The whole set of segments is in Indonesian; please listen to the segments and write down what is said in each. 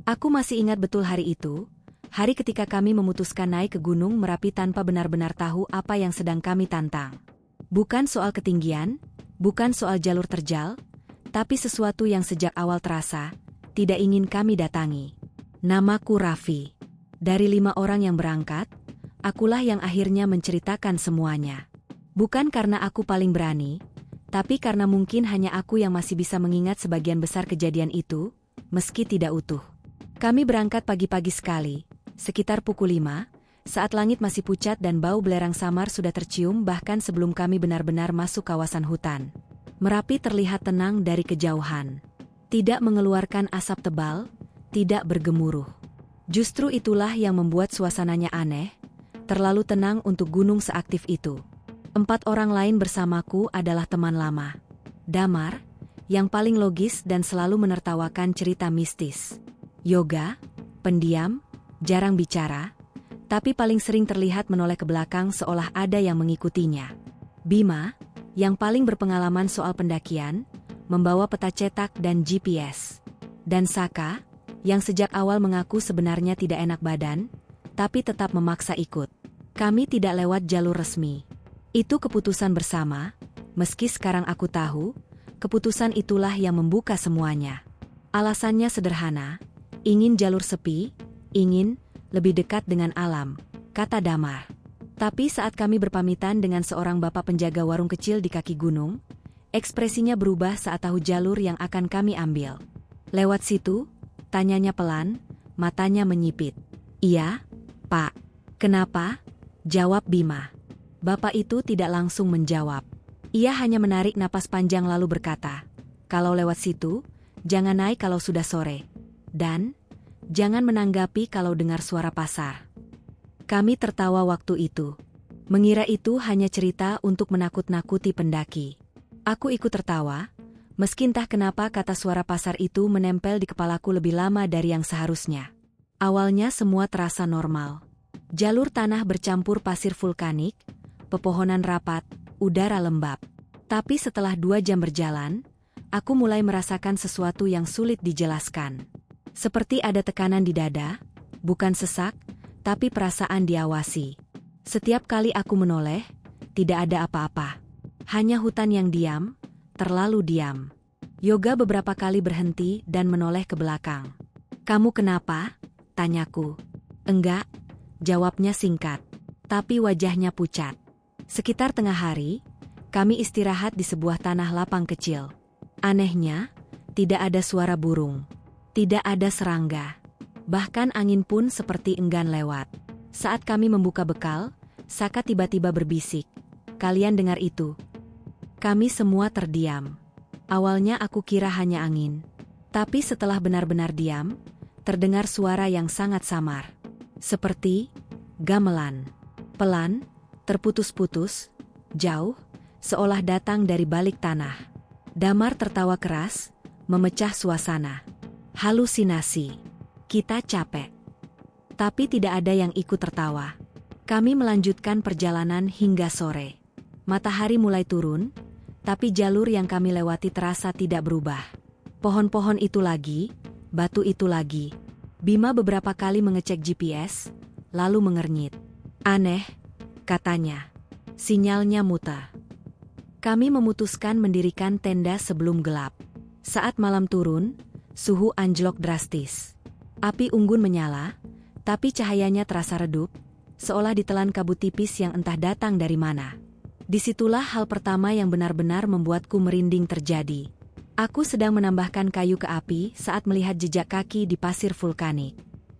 Aku masih ingat betul hari itu, hari ketika kami memutuskan naik ke Gunung Merapi tanpa benar-benar tahu apa yang sedang kami tantang. Bukan soal ketinggian, bukan soal jalur terjal, tapi sesuatu yang sejak awal terasa, tidak ingin kami datangi. Namaku Raffi. Dari 5 orang yang berangkat, akulah yang akhirnya menceritakan semuanya. Bukan karena aku paling berani, tapi karena mungkin hanya aku yang masih bisa mengingat sebagian besar kejadian itu, meski tidak utuh. Kami berangkat pagi-pagi sekali, sekitar pukul 5, saat langit masih pucat dan bau belerang samar sudah tercium bahkan sebelum kami benar-benar masuk kawasan hutan. Merapi terlihat tenang dari kejauhan. Tidak mengeluarkan asap tebal, tidak bergemuruh. Justru itulah yang membuat suasananya aneh, terlalu tenang untuk gunung seaktif itu. 4 orang lain bersamaku adalah teman lama. Damar, yang paling logis dan selalu menertawakan cerita mistis. Yoga, pendiam, jarang bicara, tapi paling sering terlihat menoleh ke belakang seolah ada yang mengikutinya. Bima, yang paling berpengalaman soal pendakian, membawa peta cetak dan GPS. Dan Saka, yang sejak awal mengaku sebenarnya tidak enak badan, tapi tetap memaksa ikut. Kami tidak lewat jalur resmi. Itu keputusan bersama, meski sekarang aku tahu, keputusan itulah yang membuka semuanya. Alasannya sederhana, ingin jalur sepi, ingin lebih dekat dengan alam, kata Damar. Tapi saat kami berpamitan dengan seorang bapak penjaga warung kecil di kaki gunung, ekspresinya berubah saat tahu jalur yang akan kami ambil. Lewat situ? Tanyanya pelan, matanya menyipit. Iya, Pak. Kenapa? Jawab Bima. Bapak itu tidak langsung menjawab. Ia hanya menarik napas panjang lalu berkata, kalau lewat situ, jangan naik kalau sudah sore. Dan, jangan menanggapi kalau dengar suara pasar. Kami tertawa waktu itu. Mengira itu hanya cerita untuk menakut-nakuti pendaki. Aku ikut tertawa, meski entah kenapa kata suara pasar itu menempel di kepalaku lebih lama dari yang seharusnya. Awalnya semua terasa normal. Jalur tanah bercampur pasir vulkanik, pepohonan rapat, udara lembab. Tapi setelah 2 jam berjalan, aku mulai merasakan sesuatu yang sulit dijelaskan. Seperti ada tekanan di dada, bukan sesak, tapi perasaan diawasi. Setiap kali aku menoleh, tidak ada apa-apa. Hanya hutan yang diam, terlalu diam. Yoga beberapa kali berhenti dan menoleh ke belakang. Kamu kenapa? Tanyaku. Enggak, jawabnya singkat. Tapi wajahnya pucat. Sekitar tengah hari, kami istirahat di sebuah tanah lapang kecil. Anehnya, tidak ada suara burung. Tidak ada serangga. Bahkan angin pun seperti enggan lewat. Saat kami membuka bekal, Saka tiba-tiba berbisik. Kalian dengar itu? Kami semua terdiam. Awalnya aku kira hanya angin. Tapi setelah benar-benar diam, terdengar suara yang sangat samar. Seperti gamelan. Pelan, terputus-putus, jauh, seolah datang dari balik tanah. Damar tertawa keras, memecah suasana. Halusinasi. Kita capek. Tapi tidak ada yang ikut tertawa. Kami melanjutkan perjalanan hingga sore. Matahari mulai turun, tapi jalur yang kami lewati terasa tidak berubah. Pohon-pohon itu lagi, batu itu lagi. Bima beberapa kali mengecek GPS, lalu mengernyit. Aneh, katanya. Sinyalnya muter. Kami memutuskan mendirikan tenda sebelum gelap. Saat malam turun, suhu anjlok drastis. Api unggun menyala, tapi cahayanya terasa redup, seolah ditelan kabut tipis yang entah datang dari mana. Disitulah hal pertama yang benar-benar membuatku merinding terjadi. Aku sedang menambahkan kayu ke api saat melihat jejak kaki di pasir vulkanik.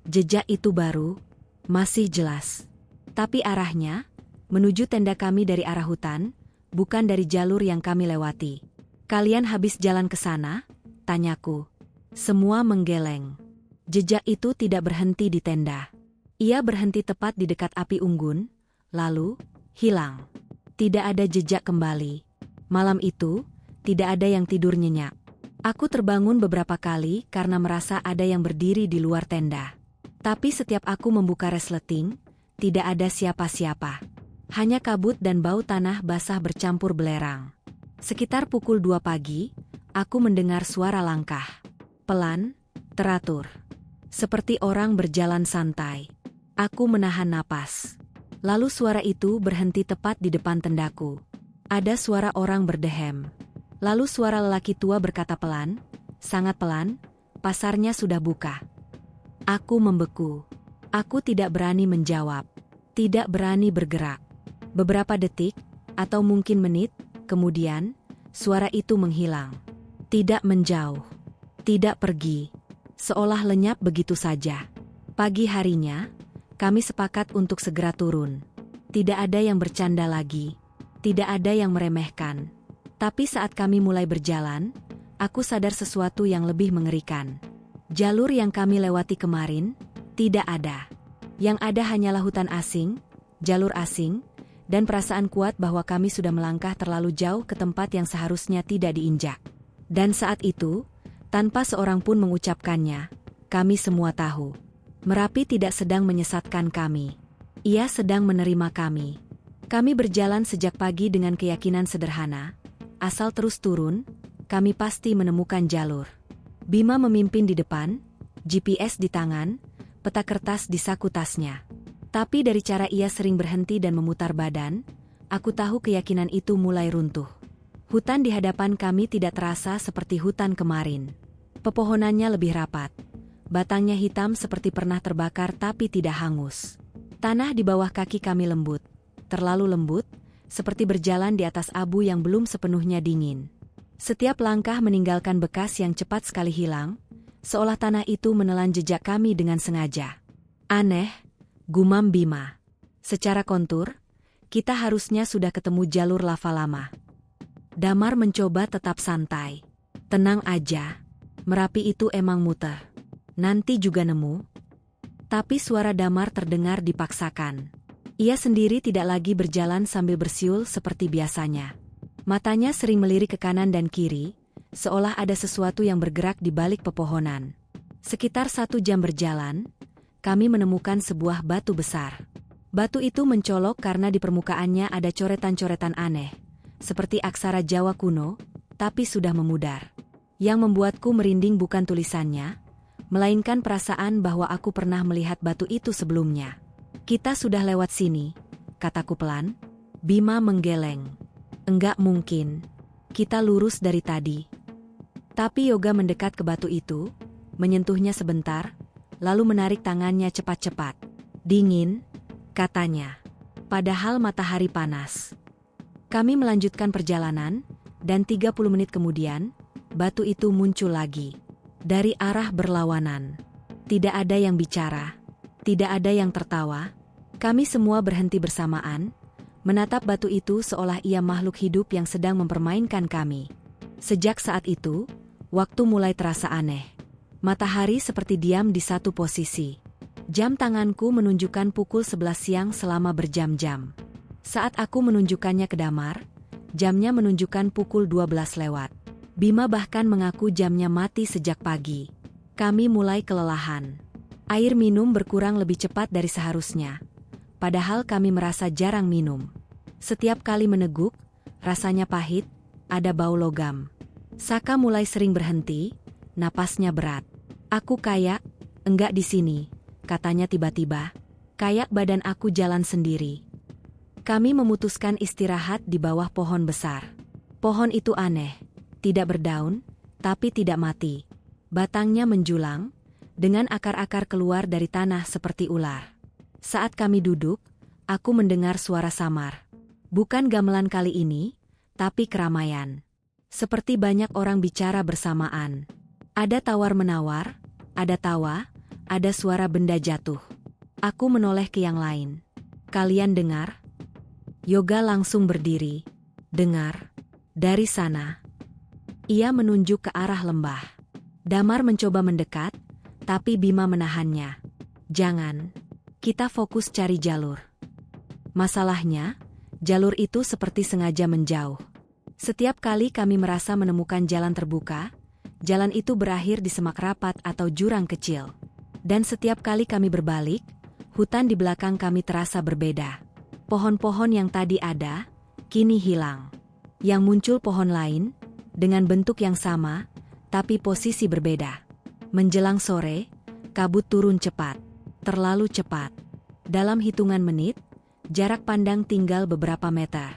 Jejak itu baru, masih jelas. Tapi arahnya, menuju tenda kami dari arah hutan, bukan dari jalur yang kami lewati. Kalian habis jalan ke sana? Tanyaku. Semua menggeleng. Jejak itu tidak berhenti di tenda. Ia berhenti tepat di dekat api unggun, lalu hilang. Tidak ada jejak kembali. Malam itu, tidak ada yang tidur nyenyak. Aku terbangun beberapa kali karena merasa ada yang berdiri di luar tenda. Tapi setiap aku membuka resleting, tidak ada siapa-siapa. Hanya kabut dan bau tanah basah bercampur belerang. Sekitar pukul 2 pagi, aku mendengar suara langkah. Pelan, teratur. Seperti orang berjalan santai. Aku menahan napas. Lalu suara itu berhenti tepat di depan tendaku. Ada suara orang berdehem. Lalu suara lelaki tua berkata pelan, sangat pelan, "Pasarnya sudah buka." Aku membeku. Aku tidak berani menjawab. Tidak berani bergerak. Beberapa detik, atau mungkin menit, kemudian, suara itu menghilang. Tidak menjauh. Tidak pergi. Seolah lenyap begitu saja. Pagi harinya, kami sepakat untuk segera turun. Tidak ada yang bercanda lagi. Tidak ada yang meremehkan. Tapi saat kami mulai berjalan, aku sadar sesuatu yang lebih mengerikan. Jalur yang kami lewati kemarin, tidak ada. Yang ada hanyalah hutan asing, jalur asing, dan perasaan kuat bahwa kami sudah melangkah terlalu jauh ke tempat yang seharusnya tidak diinjak. Dan saat itu, tanpa seorang pun mengucapkannya, kami semua tahu. Merapi tidak sedang menyesatkan kami. Ia sedang menerima kami. Kami berjalan sejak pagi dengan keyakinan sederhana. Asal terus turun, kami pasti menemukan jalur. Bima memimpin di depan, GPS di tangan, peta kertas di saku tasnya. Tapi dari cara ia sering berhenti dan memutar badan, aku tahu keyakinan itu mulai runtuh. Hutan di hadapan kami tidak terasa seperti hutan kemarin. Pepohonannya lebih rapat. Batangnya hitam seperti pernah terbakar tapi tidak hangus. Tanah di bawah kaki kami lembut. Terlalu lembut, seperti berjalan di atas abu yang belum sepenuhnya dingin. Setiap langkah meninggalkan bekas yang cepat sekali hilang, seolah tanah itu menelan jejak kami dengan sengaja. Aneh, gumam Bima. Secara kontur, kita harusnya sudah ketemu jalur lava lama. Damar mencoba tetap santai. Tenang aja, Merapi itu emang muter. Nanti juga nemu. Tapi suara Damar terdengar dipaksakan. Ia sendiri tidak lagi berjalan sambil bersiul seperti biasanya. Matanya sering melirik ke kanan dan kiri, seolah ada sesuatu yang bergerak di balik pepohonan. Sekitar 1 jam berjalan, kami menemukan sebuah batu besar. Batu itu mencolok karena di permukaannya ada coretan-coretan aneh, seperti aksara Jawa kuno, tapi sudah memudar. Yang membuatku merinding bukan tulisannya, melainkan perasaan bahwa aku pernah melihat batu itu sebelumnya. "Kita sudah lewat sini," kataku pelan. Bima menggeleng. "Enggak mungkin. Kita lurus dari tadi." Tapi Yoga mendekat ke batu itu, menyentuhnya sebentar, lalu menarik tangannya cepat-cepat. "Dingin," katanya. Padahal matahari panas. Kami melanjutkan perjalanan, dan 30 menit kemudian, batu itu muncul lagi. Dari arah berlawanan. Tidak ada yang bicara. Tidak ada yang tertawa. Kami semua berhenti bersamaan, menatap batu itu seolah ia makhluk hidup yang sedang mempermainkan kami. Sejak saat itu, waktu mulai terasa aneh. Matahari seperti diam di satu posisi. Jam tanganku menunjukkan pukul 11 siang selama berjam-jam. Saat aku menunjukkannya ke Damar, jamnya menunjukkan pukul 12 lewat. Bima bahkan mengaku jamnya mati sejak pagi. Kami mulai kelelahan. Air minum berkurang lebih cepat dari seharusnya. Padahal kami merasa jarang minum. Setiap kali meneguk, rasanya pahit, ada bau logam. Saka mulai sering berhenti, napasnya berat. "Aku kayak, enggak di sini," katanya tiba-tiba. Kayak badan aku jalan sendiri. Kami memutuskan istirahat di bawah pohon besar. Pohon itu aneh, tidak berdaun, tapi tidak mati. Batangnya menjulang, dengan akar-akar keluar dari tanah seperti ular. Saat kami duduk, aku mendengar suara samar. Bukan gamelan kali ini, tapi keramaian. Seperti banyak orang bicara bersamaan. Ada tawar-menawar, ada tawa, ada suara benda jatuh. Aku menoleh ke yang lain. "Kalian dengar?" Yoga langsung berdiri. "Dengar. Dari sana." Ia menunjuk ke arah lembah. Damar mencoba mendekat, tapi Bima menahannya. "Jangan. Kita fokus cari jalur." Masalahnya, jalur itu seperti sengaja menjauh. Setiap kali kami merasa menemukan jalan terbuka, jalan itu berakhir di semak rapat atau jurang kecil. Dan setiap kali kami berbalik, hutan di belakang kami terasa berbeda. Pohon-pohon yang tadi ada, kini hilang. Yang muncul pohon lain, dengan bentuk yang sama, tapi posisi berbeda. Menjelang sore, Kabut turun cepat. Terlalu cepat. Dalam hitungan menit, jarak pandang tinggal beberapa meter.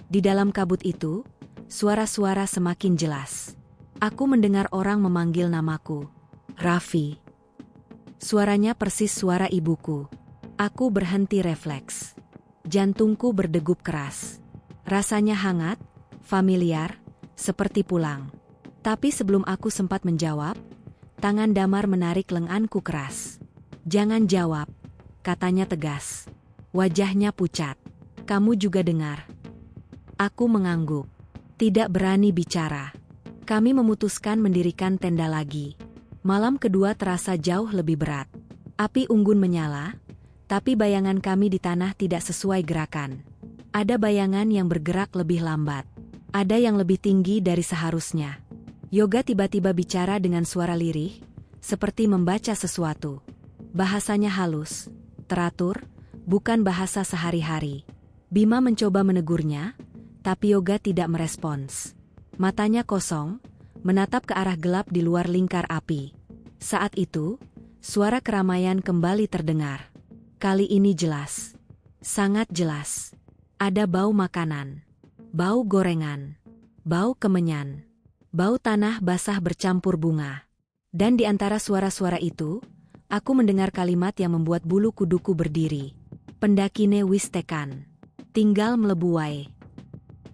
Di dalam kabut itu, suara-suara semakin jelas. Aku mendengar orang memanggil namaku. Raffi. Suaranya persis suara ibuku. Aku berhenti refleks. Jantungku berdegup keras. Rasanya hangat, familiar, seperti pulang. Tapi sebelum aku sempat menjawab, tangan Damar menarik lenganku keras. "Jangan jawab," katanya tegas. Wajahnya pucat. "Kamu juga dengar?" Aku mengangguk. Tidak berani bicara. Kami memutuskan mendirikan tenda lagi. Malam kedua terasa jauh lebih berat. Api unggun menyala, tapi bayangan kami di tanah tidak sesuai gerakan. Ada bayangan yang bergerak lebih lambat. Ada yang lebih tinggi dari seharusnya. Yoga tiba-tiba bicara dengan suara lirih, seperti membaca sesuatu. Bahasanya halus, teratur, bukan bahasa sehari-hari. Bima mencoba menegurnya, tapi Yoga tidak merespons. Matanya kosong, menatap ke arah gelap di luar lingkar api. Saat itu, suara keramaian kembali terdengar. Kali ini jelas. Sangat jelas. Ada bau makanan. Bau gorengan. Bau kemenyan. Bau tanah basah bercampur bunga. Dan di antara suara-suara itu, aku mendengar kalimat yang membuat bulu kuduku berdiri. "Pendakine wis tekan. Tinggal mlebu wae."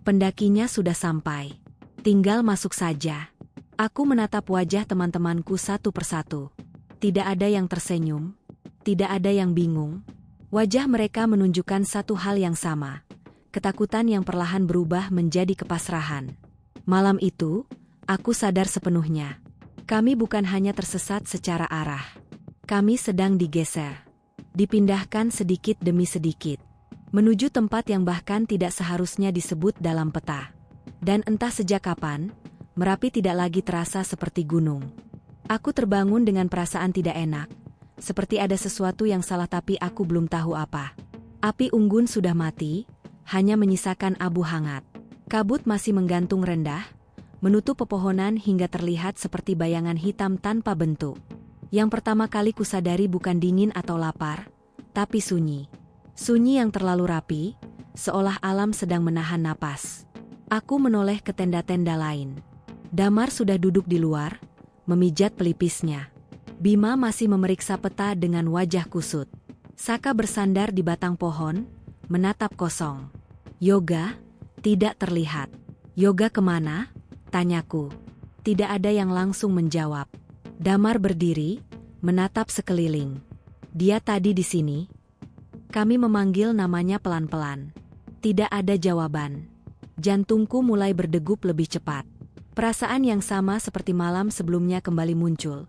Pendakinya sudah sampai. Tinggal masuk saja. Aku menatap wajah teman-temanku satu persatu. Tidak ada yang tersenyum. Tidak ada yang bingung. Wajah mereka menunjukkan satu hal yang sama. Ketakutan yang perlahan berubah menjadi kepasrahan. Malam itu, aku sadar sepenuhnya. Kami bukan hanya tersesat secara arah. Kami sedang digeser. Dipindahkan sedikit demi sedikit. Menuju tempat yang bahkan tidak seharusnya disebut dalam peta. Dan entah sejak kapan, Merapi tidak lagi terasa seperti gunung. Aku terbangun dengan perasaan tidak enak, seperti ada sesuatu yang salah tapi aku belum tahu apa. Api unggun sudah mati, hanya menyisakan abu hangat. Kabut masih menggantung rendah, menutup pepohonan hingga terlihat seperti bayangan hitam tanpa bentuk. Yang pertama kali kusadari bukan dingin atau lapar, tapi sunyi. Sunyi yang terlalu rapi, seolah alam sedang menahan napas. Aku menoleh ke tenda-tenda lain. Damar sudah duduk di luar, memijat pelipisnya. Bima masih memeriksa peta dengan wajah kusut. Saka bersandar di batang pohon, menatap kosong. Yoga, tidak terlihat. "Yoga kemana?" tanyaku. Tidak ada yang langsung menjawab. Damar berdiri, menatap sekeliling. "Dia tadi di sini." Kami memanggil namanya pelan-pelan. Tidak ada jawaban. Jantungku mulai berdegup lebih cepat. Perasaan yang sama seperti malam sebelumnya kembali muncul.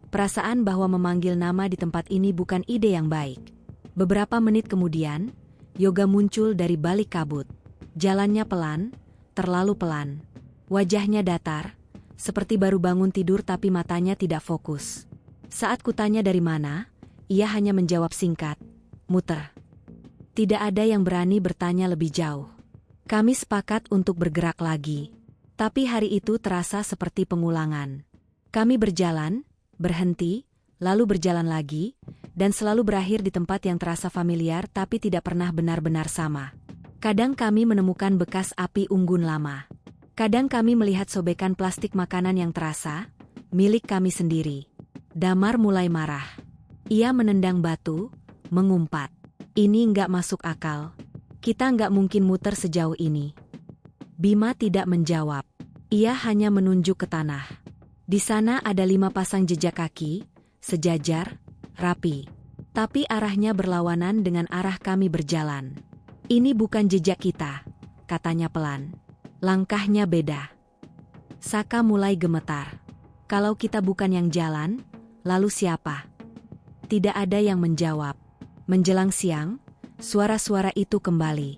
Perasaan bahwa memanggil nama di tempat ini bukan ide yang baik. Beberapa menit kemudian, Yoga muncul dari balik kabut. Jalannya pelan, terlalu pelan. Wajahnya datar, seperti baru bangun tidur tapi matanya tidak fokus. Saat kutanya dari mana, ia hanya menjawab singkat, "Muter." Tidak ada yang berani bertanya lebih jauh. Kami sepakat untuk bergerak lagi. Tapi hari itu terasa seperti pengulangan. Kami berjalan, berhenti, lalu berjalan lagi, dan selalu berakhir di tempat yang terasa familiar tapi tidak pernah benar-benar sama. Kadang kami menemukan bekas api unggun lama. Kadang kami melihat sobekan plastik makanan yang terasa, milik kami sendiri. Damar mulai marah. Ia menendang batu, mengumpat. "Ini nggak masuk akal. Kita nggak mungkin muter sejauh ini." Bima tidak menjawab. Ia hanya menunjuk ke tanah. Di sana ada 5 pasang jejak kaki, sejajar, rapi. Tapi arahnya berlawanan dengan arah kami berjalan. "Ini bukan jejak kita," katanya pelan. "Langkahnya beda." Saka mulai gemetar. "Kalau kita bukan yang jalan, lalu siapa?" Tidak ada yang menjawab. Menjelang siang, suara-suara itu kembali.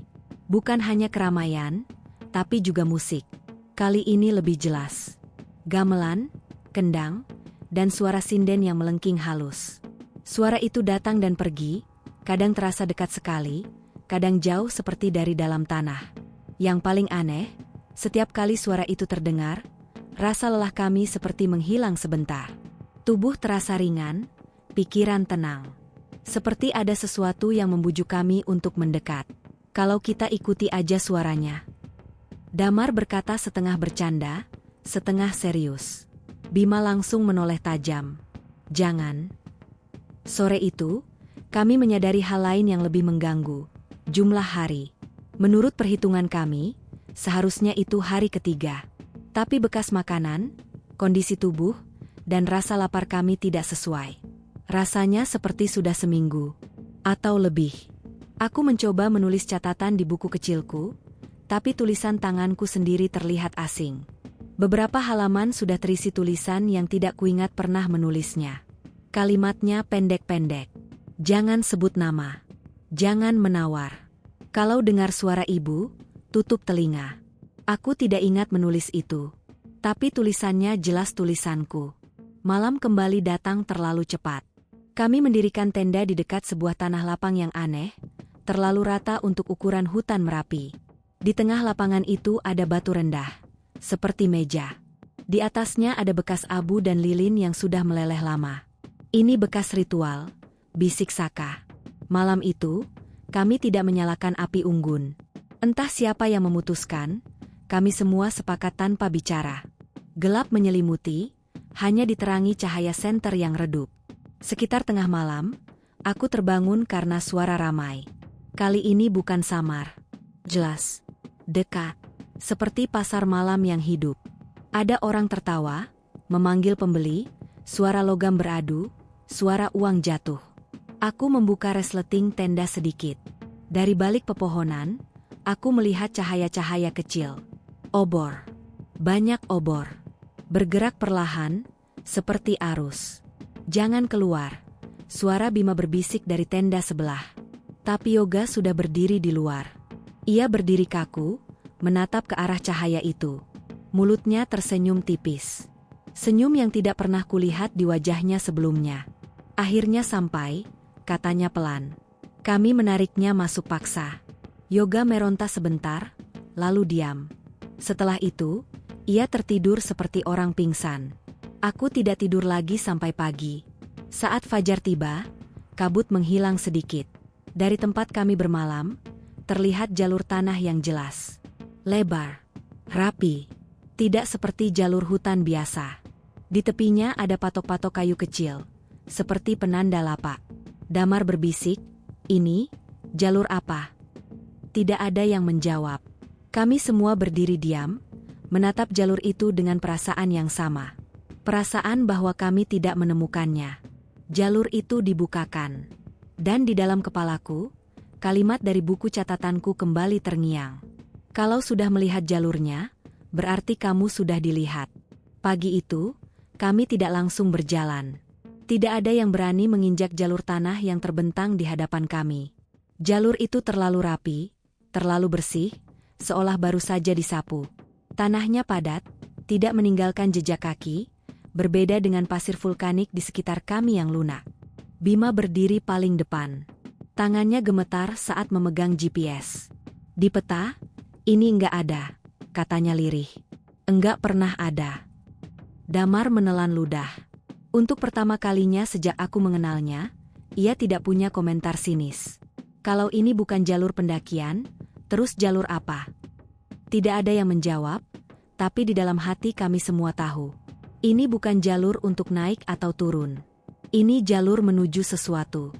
Bukan hanya keramaian, tapi juga musik. Kali ini lebih jelas. Gamelan, kendang, dan suara sinden yang melengking halus. Suara itu datang dan pergi, kadang terasa dekat sekali, kadang jauh seperti dari dalam tanah. Yang paling aneh, setiap kali suara itu terdengar, rasa lelah kami seperti menghilang sebentar. Tubuh terasa ringan, pikiran tenang. Seperti ada sesuatu yang membujuk kami untuk mendekat. Kalau kita ikuti aja suaranya. Damar berkata setengah bercanda, setengah serius. Bima langsung menoleh tajam. Jangan. Sore itu, kami menyadari hal lain yang lebih mengganggu. Jumlah hari. Menurut perhitungan kami, seharusnya itu hari ketiga. Tapi bekas makanan, kondisi tubuh, dan rasa lapar kami tidak sesuai. Rasanya seperti sudah seminggu. Atau lebih. Aku mencoba menulis catatan di buku kecilku, tapi tulisan tanganku sendiri terlihat asing. Beberapa halaman sudah terisi tulisan yang tidak kuingat pernah menulisnya. Kalimatnya pendek-pendek. Jangan sebut nama. Jangan menawar. Kalau dengar suara ibu, tutup telinga. Aku tidak ingat menulis itu. Tapi tulisannya jelas tulisanku. Malam kembali datang terlalu cepat. Kami mendirikan tenda di dekat sebuah tanah lapang yang aneh, terlalu rata untuk ukuran hutan Merapi. Di tengah lapangan itu ada batu rendah. Seperti meja. Di atasnya ada bekas abu dan lilin yang sudah meleleh lama. Ini bekas ritual, bisik Saka. Malam itu, kami tidak menyalakan api unggun. Entah siapa yang memutuskan, kami semua sepakat tanpa bicara. Gelap menyelimuti, hanya diterangi cahaya senter yang redup. Sekitar tengah malam, aku terbangun karena suara ramai. Kali ini bukan samar. Jelas. Dekat. Seperti pasar malam yang hidup. Ada orang tertawa, memanggil pembeli, suara logam beradu, suara uang jatuh. Aku membuka resleting tenda sedikit. Dari balik pepohonan, aku melihat cahaya-cahaya kecil. Obor. Banyak obor. Bergerak perlahan, seperti arus. Jangan keluar. Suara Bima berbisik dari tenda sebelah. Tapi Yoga sudah berdiri di luar. Ia berdiri kaku, menatap ke arah cahaya itu. Mulutnya tersenyum tipis. Senyum yang tidak pernah kulihat di wajahnya sebelumnya. Akhirnya sampai, katanya pelan. Kami menariknya masuk paksa. Yoga meronta sebentar, lalu diam. Setelah itu, ia tertidur seperti orang pingsan. Aku tidak tidur lagi sampai pagi. Saat fajar tiba, kabut menghilang sedikit. Dari tempat kami bermalam, terlihat jalur tanah yang jelas. Lebar, rapi, tidak seperti jalur hutan biasa. Di tepinya ada patok-patok kayu kecil, seperti penanda lapak. Damar berbisik, ini, jalur apa? Tidak ada yang menjawab. Kami semua berdiri diam, menatap jalur itu dengan perasaan yang sama. Perasaan bahwa kami tidak menemukannya. Jalur itu dibukakan. Dan di dalam kepalaku, kalimat dari buku catatanku kembali terngiang. Kalau sudah melihat jalurnya, berarti kamu sudah dilihat. Pagi itu, kami tidak langsung berjalan. Tidak ada yang berani menginjak jalur tanah yang terbentang di hadapan kami. Jalur itu terlalu rapi, terlalu bersih, seolah baru saja disapu. Tanahnya padat, tidak meninggalkan jejak kaki, berbeda dengan pasir vulkanik di sekitar kami yang lunak. Bima berdiri paling depan. Tangannya gemetar saat memegang GPS. Di peta, ini enggak ada, katanya lirih. Enggak pernah ada. Damar menelan ludah. Untuk pertama kalinya sejak aku mengenalnya, ia tidak punya komentar sinis. Kalau ini bukan jalur pendakian, terus jalur apa? Tidak ada yang menjawab, tapi di dalam hati kami semua tahu. Ini bukan jalur untuk naik atau turun. Ini jalur menuju sesuatu.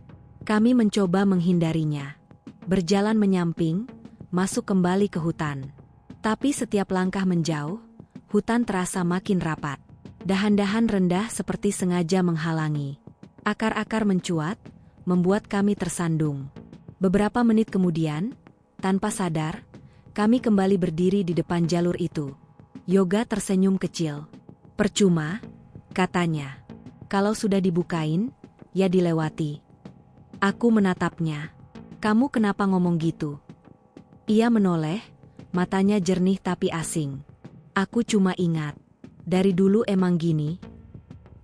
Kami mencoba menghindarinya. Berjalan menyamping, masuk kembali ke hutan. Tapi setiap langkah menjauh, hutan terasa makin rapat. Dahan-dahan rendah seperti sengaja menghalangi. Akar-akar mencuat, membuat kami tersandung. Beberapa menit kemudian, tanpa sadar, kami kembali berdiri di depan jalur itu. Yoga tersenyum kecil. Percuma, katanya. Kalau sudah dibukain, ya dilewati. Aku menatapnya. Kamu kenapa ngomong gitu? Ia menoleh, matanya jernih tapi asing. Aku cuma ingat. Dari dulu emang gini.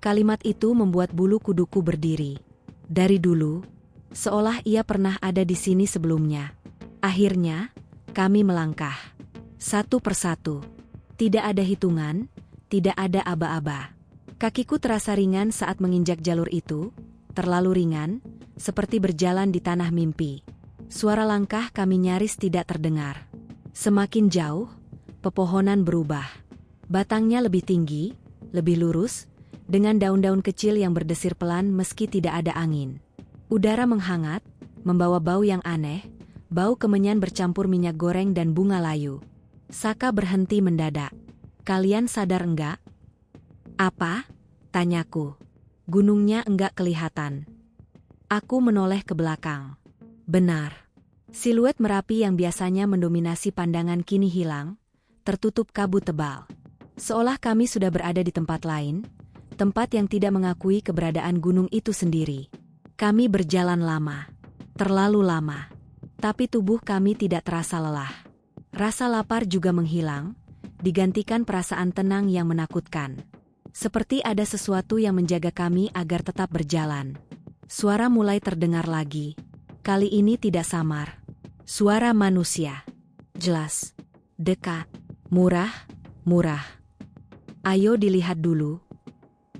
Kalimat itu membuat bulu kuduku berdiri. Dari dulu, seolah ia pernah ada di sini sebelumnya. Akhirnya, kami melangkah. Satu persatu. Tidak ada hitungan, tidak ada aba-aba. Kakiku terasa ringan saat menginjak jalur itu, terlalu ringan, seperti berjalan di tanah mimpi. Suara langkah kami nyaris tidak terdengar. Semakin jauh, pepohonan berubah. Batangnya lebih tinggi, lebih lurus, dengan daun-daun kecil yang berdesir pelan meski tidak ada angin. Udara menghangat, membawa bau yang aneh, bau kemenyan bercampur minyak goreng dan bunga layu. Saka berhenti mendadak. "Kalian sadar enggak?" "Apa?" tanyaku. "Gunungnya enggak kelihatan." Aku menoleh ke belakang. Benar. Siluet Merapi yang biasanya mendominasi pandangan kini hilang, tertutup kabut tebal. Seolah kami sudah berada di tempat lain, tempat yang tidak mengakui keberadaan gunung itu sendiri. Kami berjalan lama. Terlalu lama. Tapi tubuh kami tidak terasa lelah. Rasa lapar juga menghilang, digantikan perasaan tenang yang menakutkan. Seperti ada sesuatu yang menjaga kami agar tetap berjalan. Suara mulai terdengar lagi. Kali ini tidak samar. Suara manusia. Jelas. Dekat. Murah. "Ayo dilihat dulu."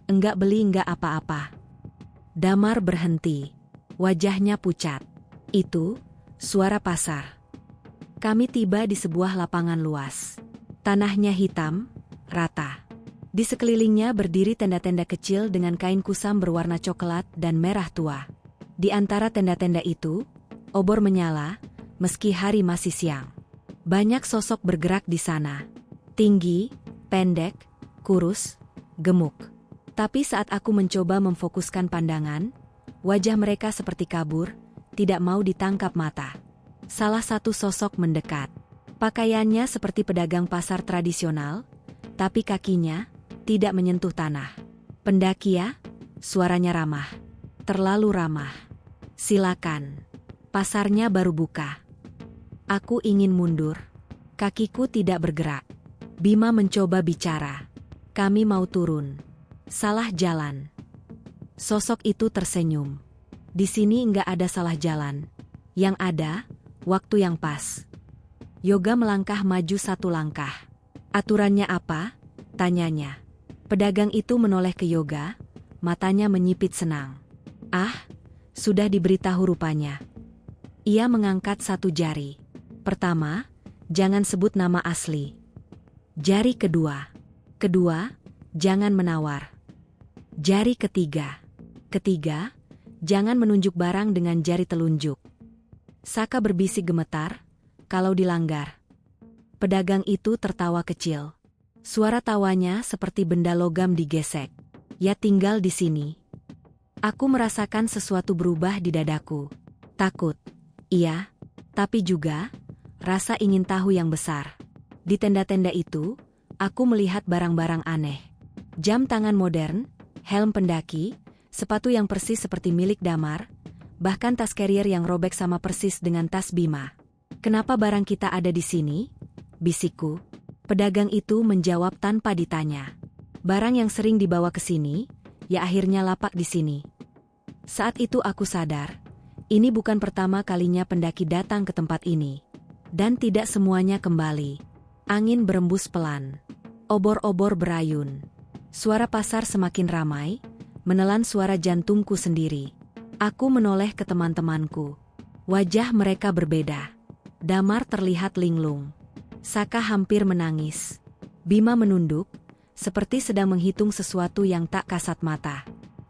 "Enggak beli enggak apa-apa." Damar berhenti. Wajahnya pucat. Itu suara pasar. Kami tiba di sebuah lapangan luas. Tanahnya hitam, rata. Di sekelilingnya berdiri tenda-tenda kecil dengan kain kusam berwarna coklat dan merah tua. Di antara tenda-tenda itu, obor menyala, meski hari masih siang. Banyak sosok bergerak di sana. Tinggi, pendek, kurus, gemuk. Tapi saat aku mencoba memfokuskan pandangan, wajah mereka seperti kabur, tidak mau ditangkap mata. Salah satu sosok mendekat. Pakaiannya seperti pedagang pasar tradisional, tapi kakinya tidak menyentuh tanah. "Pendaki ya?" Suaranya ramah. Terlalu ramah. "Silakan." Pasarnya baru buka. Aku ingin mundur. Kakiku tidak bergerak. Bima mencoba bicara. "Kami mau turun." "Salah jalan." Sosok itu tersenyum. "Di sini enggak ada salah jalan. Yang ada, waktu yang pas." Yoga melangkah maju satu langkah. "Aturannya apa?" tanyanya. Pedagang itu menoleh ke Yoga, matanya menyipit senang. "Ah, sudah diberitahu rupanya." Ia mengangkat satu jari. "Pertama, jangan sebut nama asli." Jari kedua. "Kedua, jangan menawar." Jari ketiga. "Ketiga, jangan menunjuk barang dengan jari telunjuk." Saka berbisik gemetar, "Kalau dilanggar." Pedagang itu tertawa kecil. Suara tawanya seperti benda logam digesek. "Ya tinggal di sini." Aku merasakan sesuatu berubah di dadaku. Takut. Iya. Tapi juga rasa ingin tahu yang besar. Di tenda-tenda itu, aku melihat barang-barang aneh. Jam tangan modern, helm pendaki, sepatu yang persis seperti milik Damar, bahkan tas carrier yang robek sama persis dengan tas Bima. "Kenapa barang kita ada di sini?" bisikku. Pedagang itu menjawab tanpa ditanya. "Barang yang sering dibawa ke sini, ya akhirnya lapak di sini." Saat itu aku sadar, ini bukan pertama kalinya pendaki datang ke tempat ini. Dan tidak semuanya kembali. Angin berembus pelan. Obor-obor berayun. Suara pasar semakin ramai, menelan suara jantungku sendiri. Aku menoleh ke teman-temanku. Wajah mereka berbeda. Damar terlihat linglung. Saka hampir menangis. Bima menunduk, seperti sedang menghitung sesuatu yang tak kasat mata.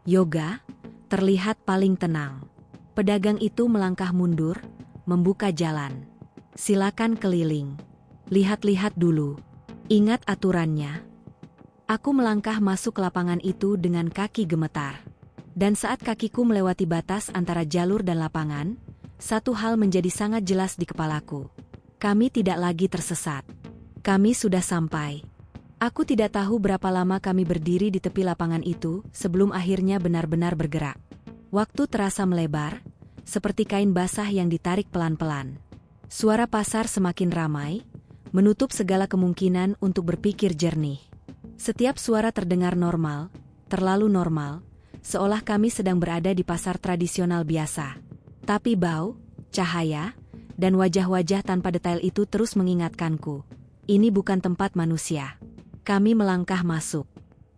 Yoga terlihat paling tenang. Pedagang itu melangkah mundur, membuka jalan. "Silakan keliling. Lihat-lihat dulu. Ingat aturannya." Aku melangkah masuk ke lapangan itu dengan kaki gemetar. Dan saat kakiku melewati batas antara jalur dan lapangan, satu hal menjadi sangat jelas di kepalaku. Kami tidak lagi tersesat. Kami sudah sampai. Aku tidak tahu berapa lama kami berdiri di tepi lapangan itu sebelum akhirnya benar-benar bergerak. Waktu terasa melebar, seperti kain basah yang ditarik pelan-pelan. Suara pasar semakin ramai, menutup segala kemungkinan untuk berpikir jernih. Setiap suara terdengar normal, terlalu normal, seolah kami sedang berada di pasar tradisional biasa. Tapi bau, cahaya, dan wajah-wajah tanpa detail itu terus mengingatkanku. Ini bukan tempat manusia. Kami melangkah masuk.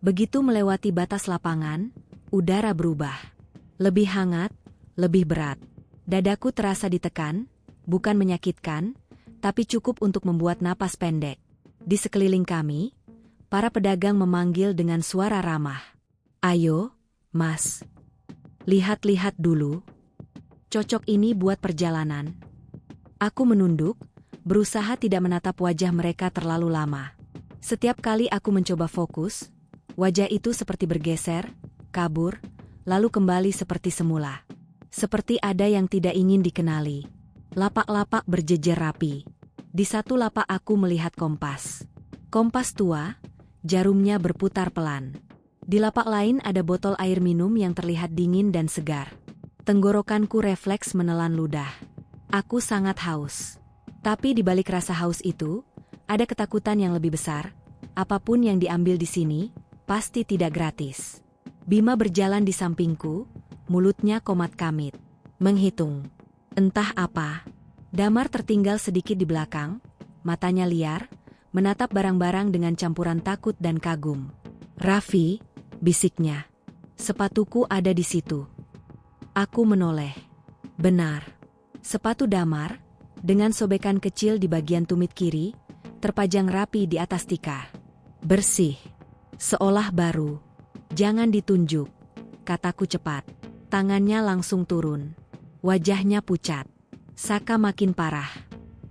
Begitu melewati batas lapangan, udara berubah. Lebih hangat, lebih berat. Dadaku terasa ditekan, bukan menyakitkan, tapi cukup untuk membuat napas pendek. Di sekeliling kami, para pedagang memanggil dengan suara ramah. Ayo, Mas. Lihat-lihat dulu. Cocok ini buat perjalanan. Aku menunduk, berusaha tidak menatap wajah mereka terlalu lama. Setiap kali aku mencoba fokus, wajah itu seperti bergeser, kabur, lalu kembali seperti semula. Seperti ada yang tidak ingin dikenali. Lapak-lapak berjejer rapi. Di satu lapak aku melihat kompas. Kompas tua, jarumnya berputar pelan. Di lapak lain ada botol air minum yang terlihat dingin dan segar. Tenggorokanku refleks menelan ludah. Aku sangat haus. Tapi di balik rasa haus itu, ada ketakutan yang lebih besar. Apapun yang diambil di sini, pasti tidak gratis. Bima berjalan di sampingku, mulutnya komat-kamit. Menghitung. Entah apa. Damar tertinggal sedikit di belakang, matanya liar, menatap barang-barang dengan campuran takut dan kagum. Raffi, bisiknya. Sepatuku ada di situ. Aku menoleh. Benar. Sepatu Damar, dengan sobekan kecil di bagian tumit kiri, terpajang rapi di atas tikar. Bersih. Seolah baru. Jangan ditunjuk, kataku cepat. Tangannya langsung turun. Wajahnya pucat. Saka makin parah.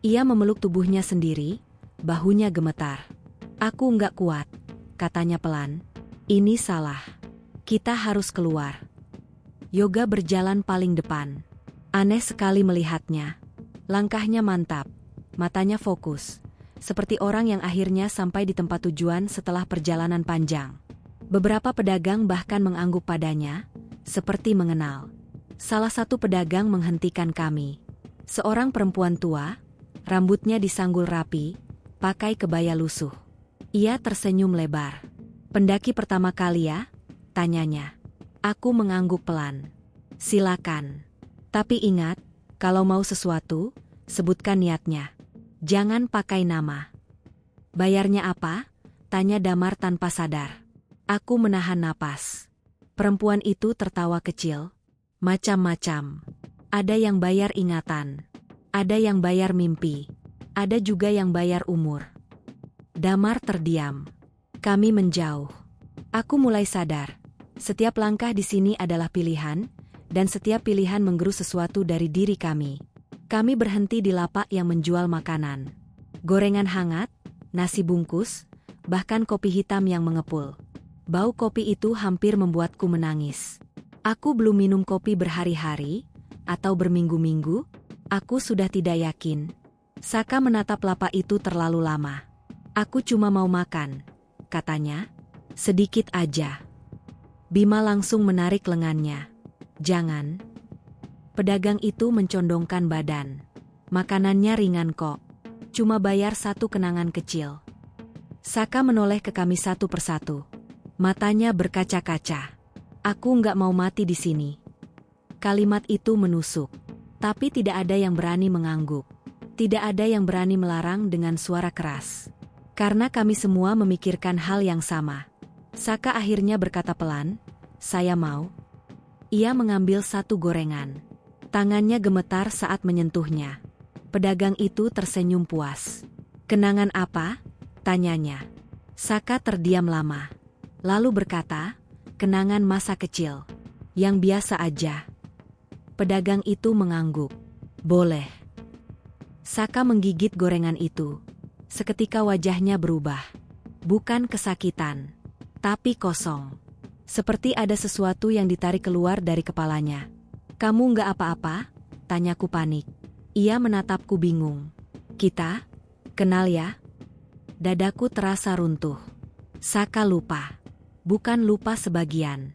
Ia memeluk tubuhnya sendiri, bahunya gemetar. Aku nggak kuat, katanya pelan. Ini salah. Kita harus keluar. Yoga berjalan paling depan. Aneh sekali melihatnya. Langkahnya mantap, matanya fokus. Seperti orang yang akhirnya sampai di tempat tujuan setelah perjalanan panjang. Beberapa pedagang bahkan mengangguk padanya, seperti mengenal. Salah satu pedagang menghentikan kami. Seorang perempuan tua, rambutnya disanggul rapi, pakai kebaya lusuh. Ia tersenyum lebar. Pendaki pertama kali ya? Tanyanya. Aku mengangguk pelan. Silakan. Tapi ingat, kalau mau sesuatu, sebutkan niatnya. Jangan pakai nama. Bayarnya apa? Tanya Damar tanpa sadar. Aku menahan napas. Perempuan itu tertawa kecil. Macam-macam. Ada yang bayar ingatan. Ada yang bayar mimpi. Ada juga yang bayar umur. Damar terdiam. Kami menjauh. Aku mulai sadar. Setiap langkah di sini adalah pilihan, dan setiap pilihan menggerus sesuatu dari diri kami. Kami berhenti di lapak yang menjual makanan. Gorengan hangat, nasi bungkus, bahkan kopi hitam yang mengepul. Bau kopi itu hampir membuatku menangis. Aku belum minum kopi berhari-hari, atau berminggu-minggu, aku sudah tidak yakin. Saka menatap lapak itu terlalu lama. Aku cuma mau makan, katanya. Sedikit aja. Bima langsung menarik lengannya. Jangan. Pedagang itu mencondongkan badan. Makanannya ringan kok. Cuma bayar satu kenangan kecil. Saka menoleh ke kami satu persatu. Matanya berkaca-kaca. Aku nggak mau mati di sini. Kalimat itu menusuk. Tapi tidak ada yang berani mengangguk. Tidak ada yang berani melarang dengan suara keras. Karena kami semua memikirkan hal yang sama. Saka akhirnya berkata pelan, saya mau. Ia mengambil satu gorengan. Tangannya gemetar saat menyentuhnya. Pedagang itu tersenyum puas. Kenangan apa? Tanyanya. Saka terdiam lama. Lalu berkata, kenangan masa kecil. Yang biasa aja. Pedagang itu mengangguk. Boleh. Saka menggigit gorengan itu. Seketika wajahnya berubah. Bukan kesakitan. Tapi kosong. Seperti ada sesuatu yang ditarik keluar dari kepalanya. Kamu nggak apa-apa? Tanyaku panik. Ia menatapku bingung. Kita? Kenal ya? Dadaku terasa runtuh. Saka lupa. Bukan lupa sebagian.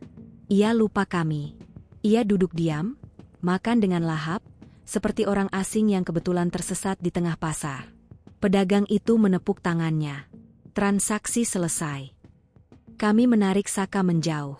Ia lupa kami. Ia duduk diam, makan dengan lahap, seperti orang asing yang kebetulan tersesat di tengah pasar. Pedagang itu menepuk tangannya. Transaksi selesai. Kami menarik Saka menjauh.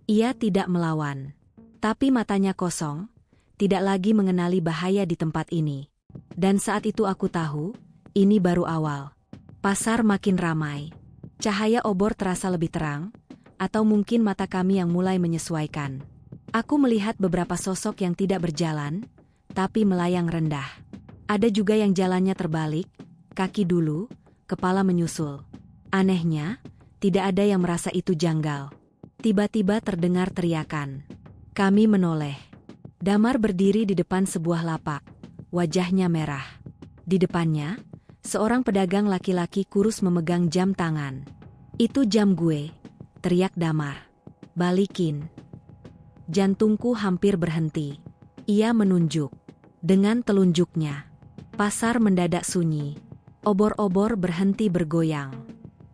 Ia tidak melawan. Tapi matanya kosong, tidak lagi mengenali bahaya di tempat ini. Dan saat itu aku tahu, ini baru awal. Pasar makin ramai. Cahaya obor terasa lebih terang, atau mungkin mata kami yang mulai menyesuaikan. Aku melihat beberapa sosok yang tidak berjalan, tapi melayang rendah. Ada juga yang jalannya terbalik, kaki dulu, kepala menyusul. Anehnya, tidak ada yang merasa itu janggal. Tiba-tiba terdengar teriakan. Kami menoleh. Damar berdiri di depan sebuah lapak. Wajahnya merah. Di depannya, seorang pedagang laki-laki kurus memegang jam tangan. Itu jam gue, teriak Damar. Balikin. Jantungku hampir berhenti. Ia menunjuk. Dengan telunjuknya, pasar mendadak sunyi. Obor-obor berhenti bergoyang.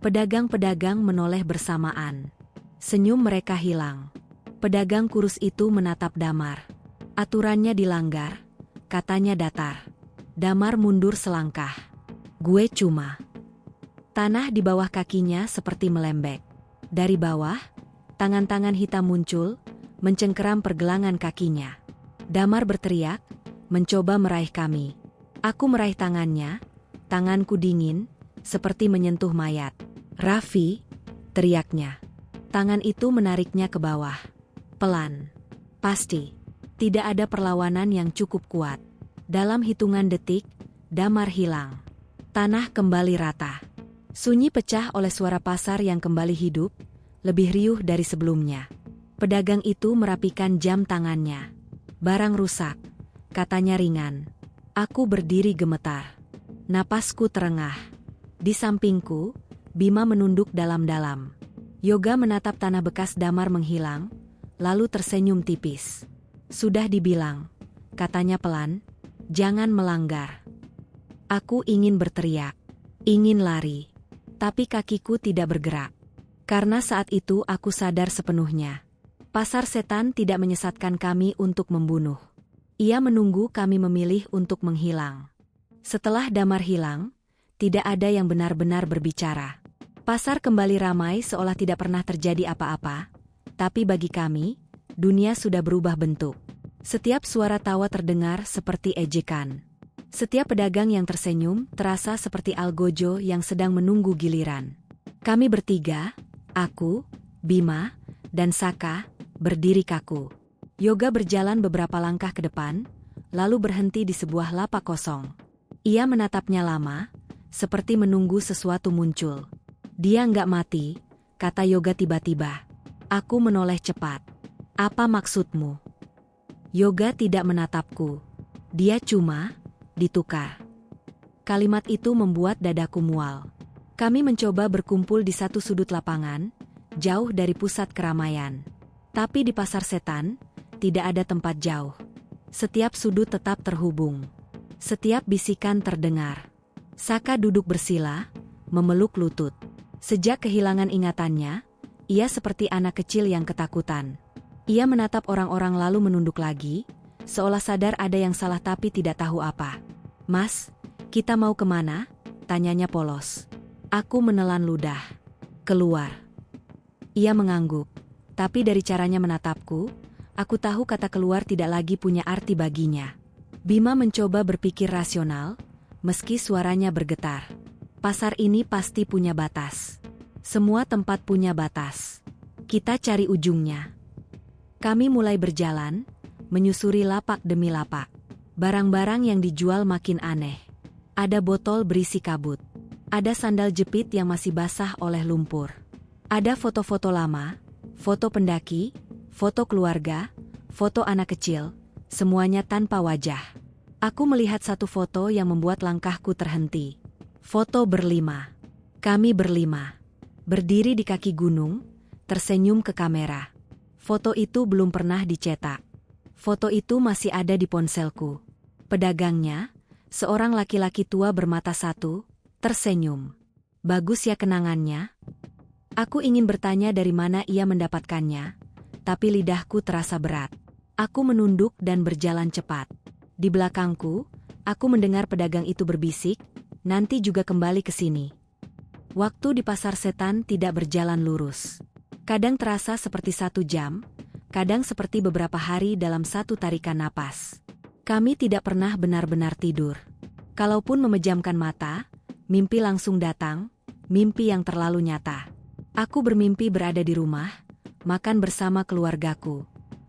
Pedagang-pedagang menoleh bersamaan. Senyum mereka hilang. Pedagang kurus itu menatap Damar. Aturannya dilanggar, katanya datar. Damar mundur selangkah. Gue cuma. Tanah di bawah kakinya seperti melembek. Dari bawah, tangan-tangan hitam muncul, mencengkeram pergelangan kakinya. Damar berteriak, mencoba meraih kami. Aku meraih tangannya, tanganku dingin, seperti menyentuh mayat. Raffi, teriaknya. Tangan itu menariknya ke bawah. Pelan. Pasti. Tidak ada perlawanan yang cukup kuat. Dalam hitungan detik, Damar hilang. Tanah kembali rata. Sunyi pecah oleh suara pasar yang kembali hidup, lebih riuh dari sebelumnya. Pedagang itu merapikan jam tangannya. Barang rusak, katanya ringan. Aku berdiri gemetar. Napasku terengah. Di sampingku, Bima menunduk dalam-dalam. Yoga menatap tanah bekas Damar menghilang, lalu tersenyum tipis. Sudah dibilang, katanya pelan, jangan melanggar. Aku ingin berteriak, ingin lari, tapi kakiku tidak bergerak. Karena saat itu aku sadar sepenuhnya. Pasar setan tidak menyesatkan kami untuk membunuh. Ia menunggu kami memilih untuk menghilang. Setelah Damar hilang, tidak ada yang benar-benar berbicara. Pasar kembali ramai seolah tidak pernah terjadi apa-apa, tapi bagi kami, dunia sudah berubah bentuk. Setiap suara tawa terdengar seperti ejekan. Setiap pedagang yang tersenyum terasa seperti algojo yang sedang menunggu giliran. Kami bertiga, aku, Bima, dan Saka, berdiri kaku. Yoga berjalan beberapa langkah ke depan, lalu berhenti di sebuah lapak kosong. Ia menatapnya lama, seperti menunggu sesuatu muncul. Dia nggak mati, kata Yoga tiba-tiba. Aku menoleh cepat. Apa maksudmu? Yoga tidak menatapku. Dia cuma, ditukar. Kalimat itu membuat dadaku mual. Kami mencoba berkumpul di satu sudut lapangan, jauh dari pusat keramaian. Tapi di pasar setan, tidak ada tempat jauh. Setiap sudut tetap terhubung. Setiap bisikan terdengar. Saka duduk bersila, memeluk lutut. Sejak kehilangan ingatannya, ia seperti anak kecil yang ketakutan. Ia menatap orang-orang lalu menunduk lagi, seolah sadar ada yang salah tapi tidak tahu apa. Mas, kita mau kemana? Tanyanya polos. Aku menelan ludah. Keluar. Ia mengangguk. Tapi dari caranya menatapku, aku tahu kata keluar tidak lagi punya arti baginya. Bima mencoba berpikir rasional, meski suaranya bergetar. Pasar ini pasti punya batas. Semua tempat punya batas. Kita cari ujungnya. Kami mulai berjalan, menyusuri lapak demi lapak. Barang-barang yang dijual makin aneh. Ada botol berisi kabut. Ada sandal jepit yang masih basah oleh lumpur. Ada foto-foto lama, foto pendaki, foto keluarga, foto anak kecil, semuanya tanpa wajah. Aku melihat satu foto yang membuat langkahku terhenti. Foto berlima. Kami berlima. Berdiri di kaki gunung, tersenyum ke kamera. Foto itu belum pernah dicetak. Foto itu masih ada di ponselku. Pedagangnya, seorang laki-laki tua bermata satu, tersenyum. Bagus ya kenangannya? Aku ingin bertanya dari mana ia mendapatkannya, tapi lidahku terasa berat. Aku menunduk dan berjalan cepat. Di belakangku, aku mendengar pedagang itu berbisik, nanti juga kembali ke sini. Waktu di pasar setan tidak berjalan lurus. Kadang terasa seperti 1 jam, kadang seperti beberapa hari dalam satu tarikan napas. Kami tidak pernah benar-benar tidur. Kalaupun memejamkan mata, mimpi langsung datang, mimpi yang terlalu nyata. Aku bermimpi berada di rumah, makan bersama keluargaku.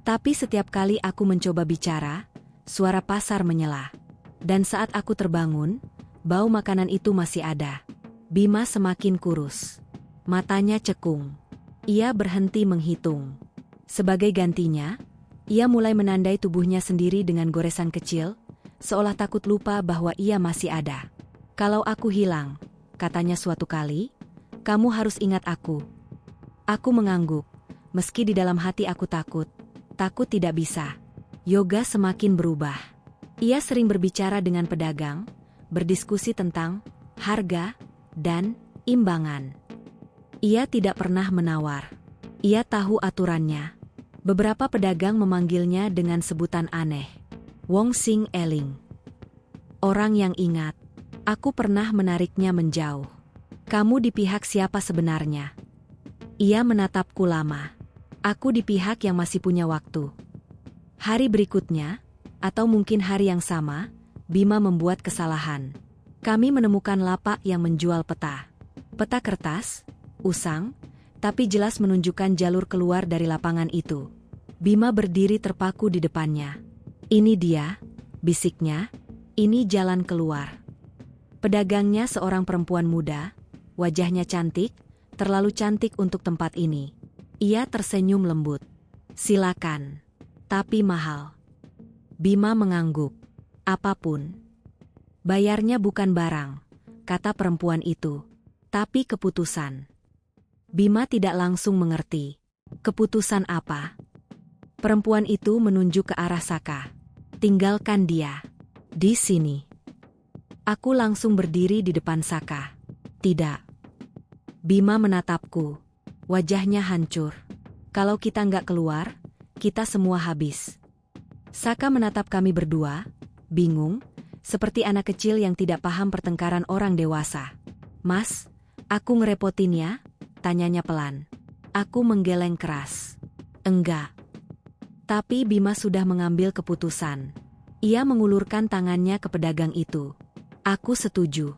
Tapi setiap kali aku mencoba bicara, suara pasar menyela. Dan saat aku terbangun, bau makanan itu masih ada. Bima semakin kurus. Matanya cekung. Ia berhenti menghitung. Sebagai gantinya, ia mulai menandai tubuhnya sendiri dengan goresan kecil, seolah takut lupa bahwa ia masih ada. Kalau aku hilang, katanya suatu kali, kamu harus ingat aku. Aku mengangguk, meski di dalam hati aku takut tidak bisa. Yoga semakin berubah. Ia sering berbicara dengan pedagang, berdiskusi tentang harga dan imbangan. Ia tidak pernah menawar. Ia tahu aturannya. Beberapa pedagang memanggilnya dengan sebutan aneh. Wong Sing Eling. Orang yang ingat. Aku pernah menariknya menjauh. Kamu di pihak siapa sebenarnya? Ia menatapku lama. Aku di pihak yang masih punya waktu. Hari berikutnya, atau mungkin hari yang sama, Bima membuat kesalahan. Kami menemukan lapak yang menjual peta. Peta kertas, usang, tapi jelas menunjukkan jalur keluar dari lapangan itu. Bima berdiri terpaku di depannya. Ini dia, bisiknya, ini jalan keluar. Pedagangnya seorang perempuan muda, wajahnya cantik, terlalu cantik untuk tempat ini. Ia tersenyum lembut. Silakan, tapi mahal. Bima mengangguk. Apapun. Bayarnya bukan barang, kata perempuan itu, tapi keputusan. Bima tidak langsung mengerti. Keputusan apa? Perempuan itu menunjuk ke arah Saka. Tinggalkan dia. Di sini. Aku langsung berdiri di depan Saka. Tidak. Bima menatapku. Wajahnya hancur. Kalau kita nggak keluar, kita semua habis. Saka menatap kami berdua, bingung, seperti anak kecil yang tidak paham pertengkaran orang dewasa. Mas, aku ngerepotin ya? Tanyanya pelan. Aku menggeleng keras. Enggak. Tapi Bima sudah mengambil keputusan. Ia mengulurkan tangannya ke pedagang itu. Aku setuju.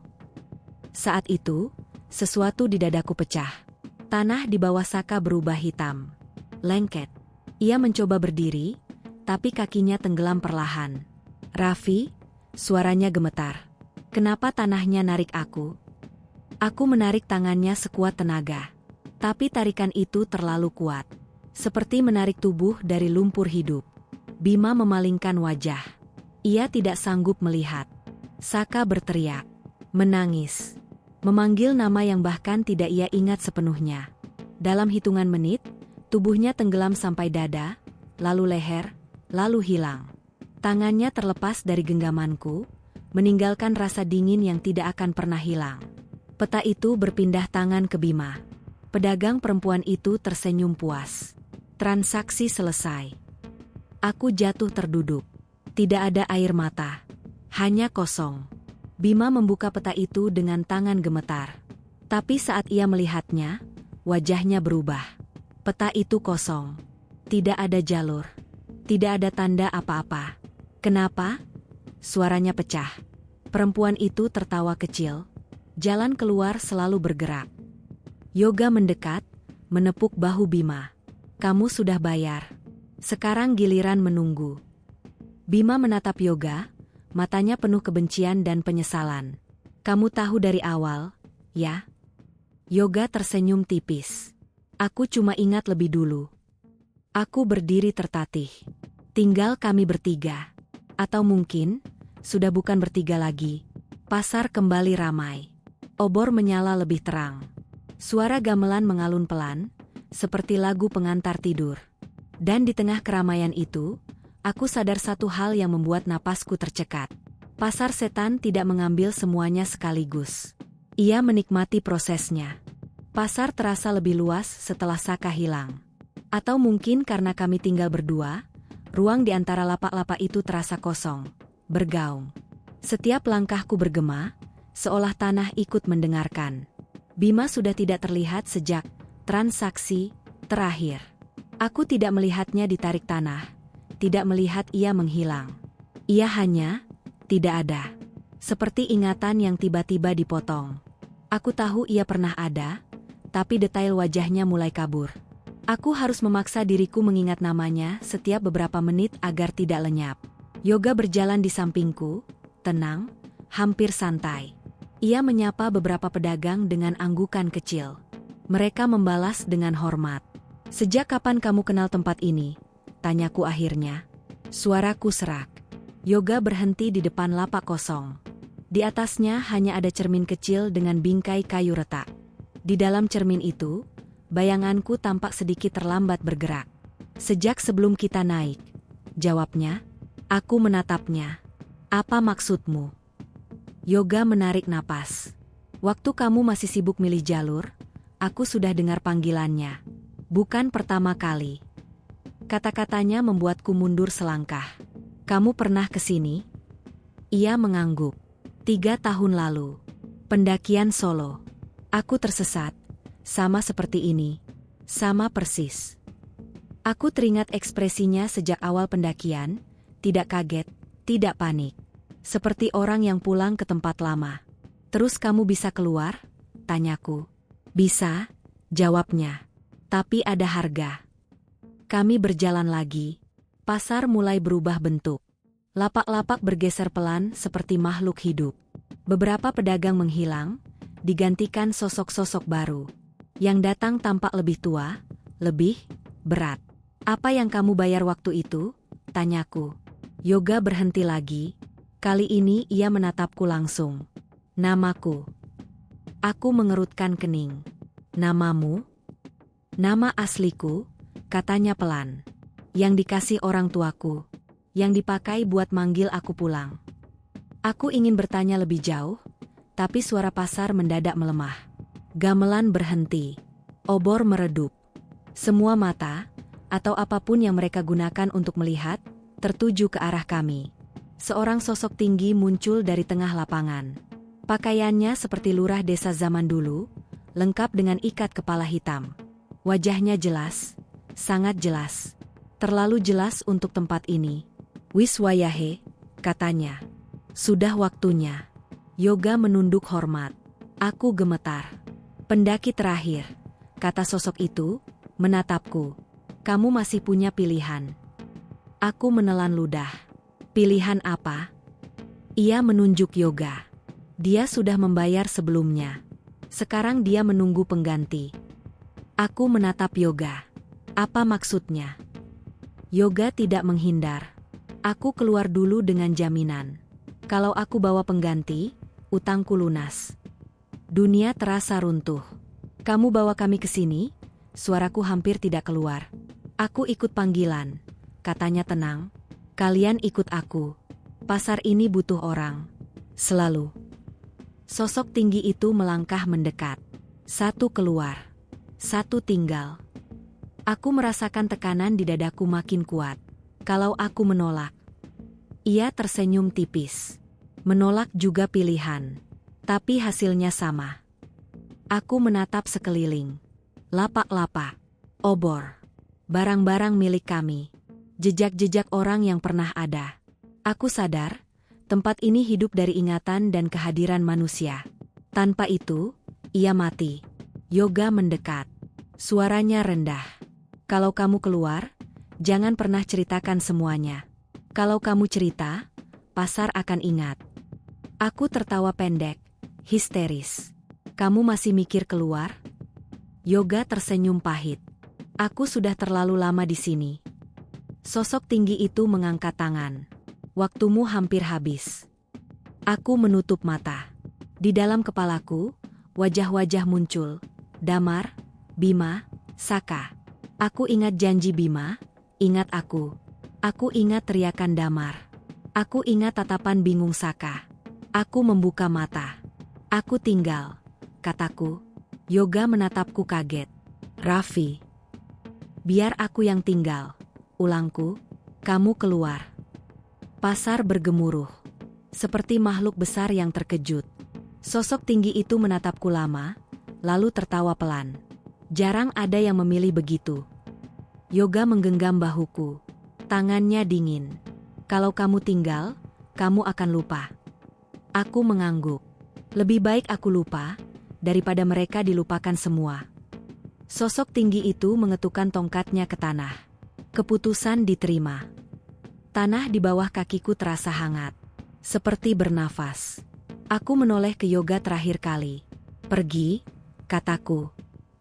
Saat itu, sesuatu di dadaku pecah. Tanah di bawah Saka berubah hitam. Lengket. Ia mencoba berdiri, tapi kakinya tenggelam perlahan. Raffi, suaranya gemetar. Kenapa tanahnya narik aku? Aku menarik tangannya sekuat tenaga. Tapi tarikan itu terlalu kuat. Seperti menarik tubuh dari lumpur hidup. Bima memalingkan wajah. Ia tidak sanggup melihat. Saka berteriak. Menangis. Memanggil nama yang bahkan tidak ia ingat sepenuhnya. Dalam hitungan menit, tubuhnya tenggelam sampai dada, lalu leher, lalu hilang. Tangannya terlepas dari genggamanku, meninggalkan rasa dingin yang tidak akan pernah hilang. Peta itu berpindah tangan ke Bima. Pedagang perempuan itu tersenyum puas. Transaksi selesai. Aku jatuh terduduk. Tidak ada air mata. Hanya kosong. Bima membuka peta itu dengan tangan gemetar. Tapi saat ia melihatnya, wajahnya berubah. Peta itu kosong. Tidak ada jalur. Tidak ada tanda apa-apa. Kenapa? Suaranya pecah. Perempuan itu tertawa kecil. Jalan keluar selalu bergerak. Yoga mendekat, menepuk bahu Bima. Kamu sudah bayar. Sekarang giliran menunggu. Bima menatap Yoga, matanya penuh kebencian dan penyesalan. Kamu tahu dari awal, ya? Yoga tersenyum tipis. Aku cuma ingat lebih dulu. Aku berdiri tertatih. Tinggal kami bertiga. Atau mungkin, sudah bukan bertiga lagi. Pasar kembali ramai. Obor menyala lebih terang. Suara gamelan mengalun pelan, seperti lagu pengantar tidur. Dan di tengah keramaian itu, aku sadar satu hal yang membuat napasku tercekat. Pasar setan tidak mengambil semuanya sekaligus. Ia menikmati prosesnya. Pasar terasa lebih luas setelah Saka hilang. Atau mungkin karena kami tinggal berdua, ruang di antara lapak-lapak itu terasa kosong, bergaung. Setiap langkahku bergema, seolah tanah ikut mendengarkan. Bima sudah tidak terlihat sejak transaksi terakhir. Aku tidak melihatnya ditarik tanah, tidak melihat ia menghilang. Ia hanya tidak ada. Seperti ingatan yang tiba-tiba dipotong. Aku tahu ia pernah ada, tapi detail wajahnya mulai kabur. Aku harus memaksa diriku mengingat namanya setiap beberapa menit agar tidak lenyap. Yoga berjalan di sampingku, tenang, hampir santai. Ia menyapa beberapa pedagang dengan anggukan kecil. Mereka membalas dengan hormat. "Sejak kapan kamu kenal tempat ini?" tanyaku akhirnya. Suaraku serak. Yoga berhenti di depan lapak kosong. Di atasnya hanya ada cermin kecil dengan bingkai kayu retak. Di dalam cermin itu, bayanganku tampak sedikit terlambat bergerak. "Sejak sebelum kita naik," jawabnya. Aku menatapnya. "Apa maksudmu?" Yoga menarik napas. "Waktu kamu masih sibuk milih jalur, aku sudah dengar panggilannya. Bukan pertama kali." Kata-katanya membuatku mundur selangkah. "Kamu pernah ke sini?" Ia mengangguk. 3 tahun lalu. Pendakian Solo. Aku tersesat. Sama seperti ini. Sama persis. Aku teringat ekspresinya sejak awal pendakian, tidak kaget, tidak panik. Seperti orang yang pulang ke tempat lama. "Terus kamu bisa keluar?" tanyaku. "Bisa," jawabnya. "Tapi ada harga." Kami berjalan lagi. Pasar mulai berubah bentuk. Lapak-lapak bergeser pelan seperti makhluk hidup. Beberapa pedagang menghilang, digantikan sosok-sosok baru. Yang datang tampak lebih tua, lebih berat. "Apa yang kamu bayar waktu itu?" tanyaku. Yoga berhenti lagi. Kali ini ia menatapku langsung. "Namaku." Aku mengerutkan kening. "Namamu?" "Nama asliku," katanya pelan. "Yang dikasih orang tuaku. Yang dipakai buat manggil aku pulang." Aku ingin bertanya lebih jauh, tapi suara pasar mendadak melemah. Gamelan berhenti. Obor meredup. Semua mata, atau apapun yang mereka gunakan untuk melihat, tertuju ke arah kami. Seorang sosok tinggi muncul dari tengah lapangan. Pakaiannya seperti lurah desa zaman dulu, lengkap dengan ikat kepala hitam. Wajahnya jelas, sangat jelas. Terlalu jelas untuk tempat ini. "Wiswayahe," katanya. "Sudah waktunya." Yoga menunduk hormat. Aku gemetar. "Pendaki terakhir," kata sosok itu, menatapku. "Kamu masih punya pilihan." Aku menelan ludah. "Pilihan apa?" Ia menunjuk Yoga. Dia sudah membayar sebelumnya. Sekarang dia menunggu pengganti. Aku menatap Yoga. "Apa maksudnya?" Yoga tidak menghindar. "Aku keluar dulu dengan jaminan. Kalau aku bawa pengganti, utangku lunas." Dunia terasa runtuh. "Kamu bawa kami ke sini?" Suaraku hampir tidak keluar. "Aku ikut panggilan," katanya tenang. "Kalian ikut aku. Pasar ini butuh orang. Selalu." Sosok tinggi itu melangkah mendekat. Satu keluar. Satu tinggal. Aku merasakan tekanan di dadaku makin kuat. Kalau aku menolak. Ia tersenyum tipis. Menolak juga pilihan. Tapi hasilnya sama. Aku menatap sekeliling. Lapak-lapak. Obor. Barang-barang milik kami. Jejak-jejak orang yang pernah ada. Aku sadar, tempat ini hidup dari ingatan dan kehadiran manusia. Tanpa itu, ia mati. Yoga mendekat. Suaranya rendah. "Kalau kamu keluar, jangan pernah ceritakan semuanya. Kalau kamu cerita, pasar akan ingat." Aku tertawa pendek, histeris. "Kamu masih mikir keluar?" Yoga tersenyum pahit. "Aku sudah terlalu lama di sini." Sosok tinggi itu mengangkat tangan. "Waktumu hampir habis." Aku menutup mata. Di dalam kepalaku, wajah-wajah muncul. Damar, Bima, Saka. Aku ingat janji Bima, ingat aku. Aku ingat teriakan Damar. Aku ingat tatapan bingung Saka. Aku membuka mata. "Aku tinggal," kataku. Yoga menatapku kaget. "Raffi." "Biar aku yang tinggal," ulangku. "Kamu keluar." Pasar bergemuruh. Seperti makhluk besar yang terkejut. Sosok tinggi itu menatapku lama, lalu tertawa pelan. Jarang ada yang memilih begitu. Yoga menggenggam bahuku. Tangannya dingin. "Kalau kamu tinggal, kamu akan lupa." Aku mengangguk. Lebih baik aku lupa, daripada mereka dilupakan semua. Sosok tinggi itu mengetukkan tongkatnya ke tanah. Keputusan diterima. Tanah di bawah kakiku terasa hangat. Seperti bernafas. Aku menoleh ke Yoga terakhir kali. Pergi, kataku.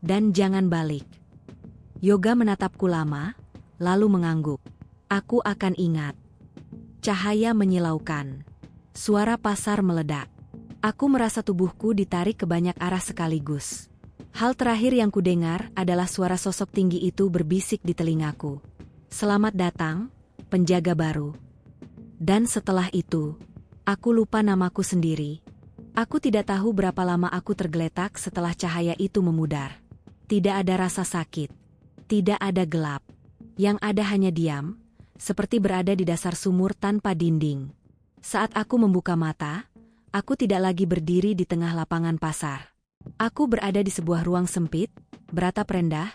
Dan jangan balik. Yoga menatapku lama, lalu mengangguk. Aku akan ingat. Cahaya menyilaukan. Suara pasar meledak. Aku merasa tubuhku ditarik ke banyak arah sekaligus. Hal terakhir yang kudengar adalah suara sosok tinggi itu berbisik di telingaku. Selamat datang, penjaga baru. Dan setelah itu, aku lupa namaku sendiri. Aku tidak tahu berapa lama aku tergeletak setelah cahaya itu memudar. Tidak ada rasa sakit. Tidak ada gelap. Yang ada hanya diam, seperti berada di dasar sumur tanpa dinding. Saat aku membuka mata, aku tidak lagi berdiri di tengah lapangan pasar. Aku berada di sebuah ruang sempit, beratap rendah,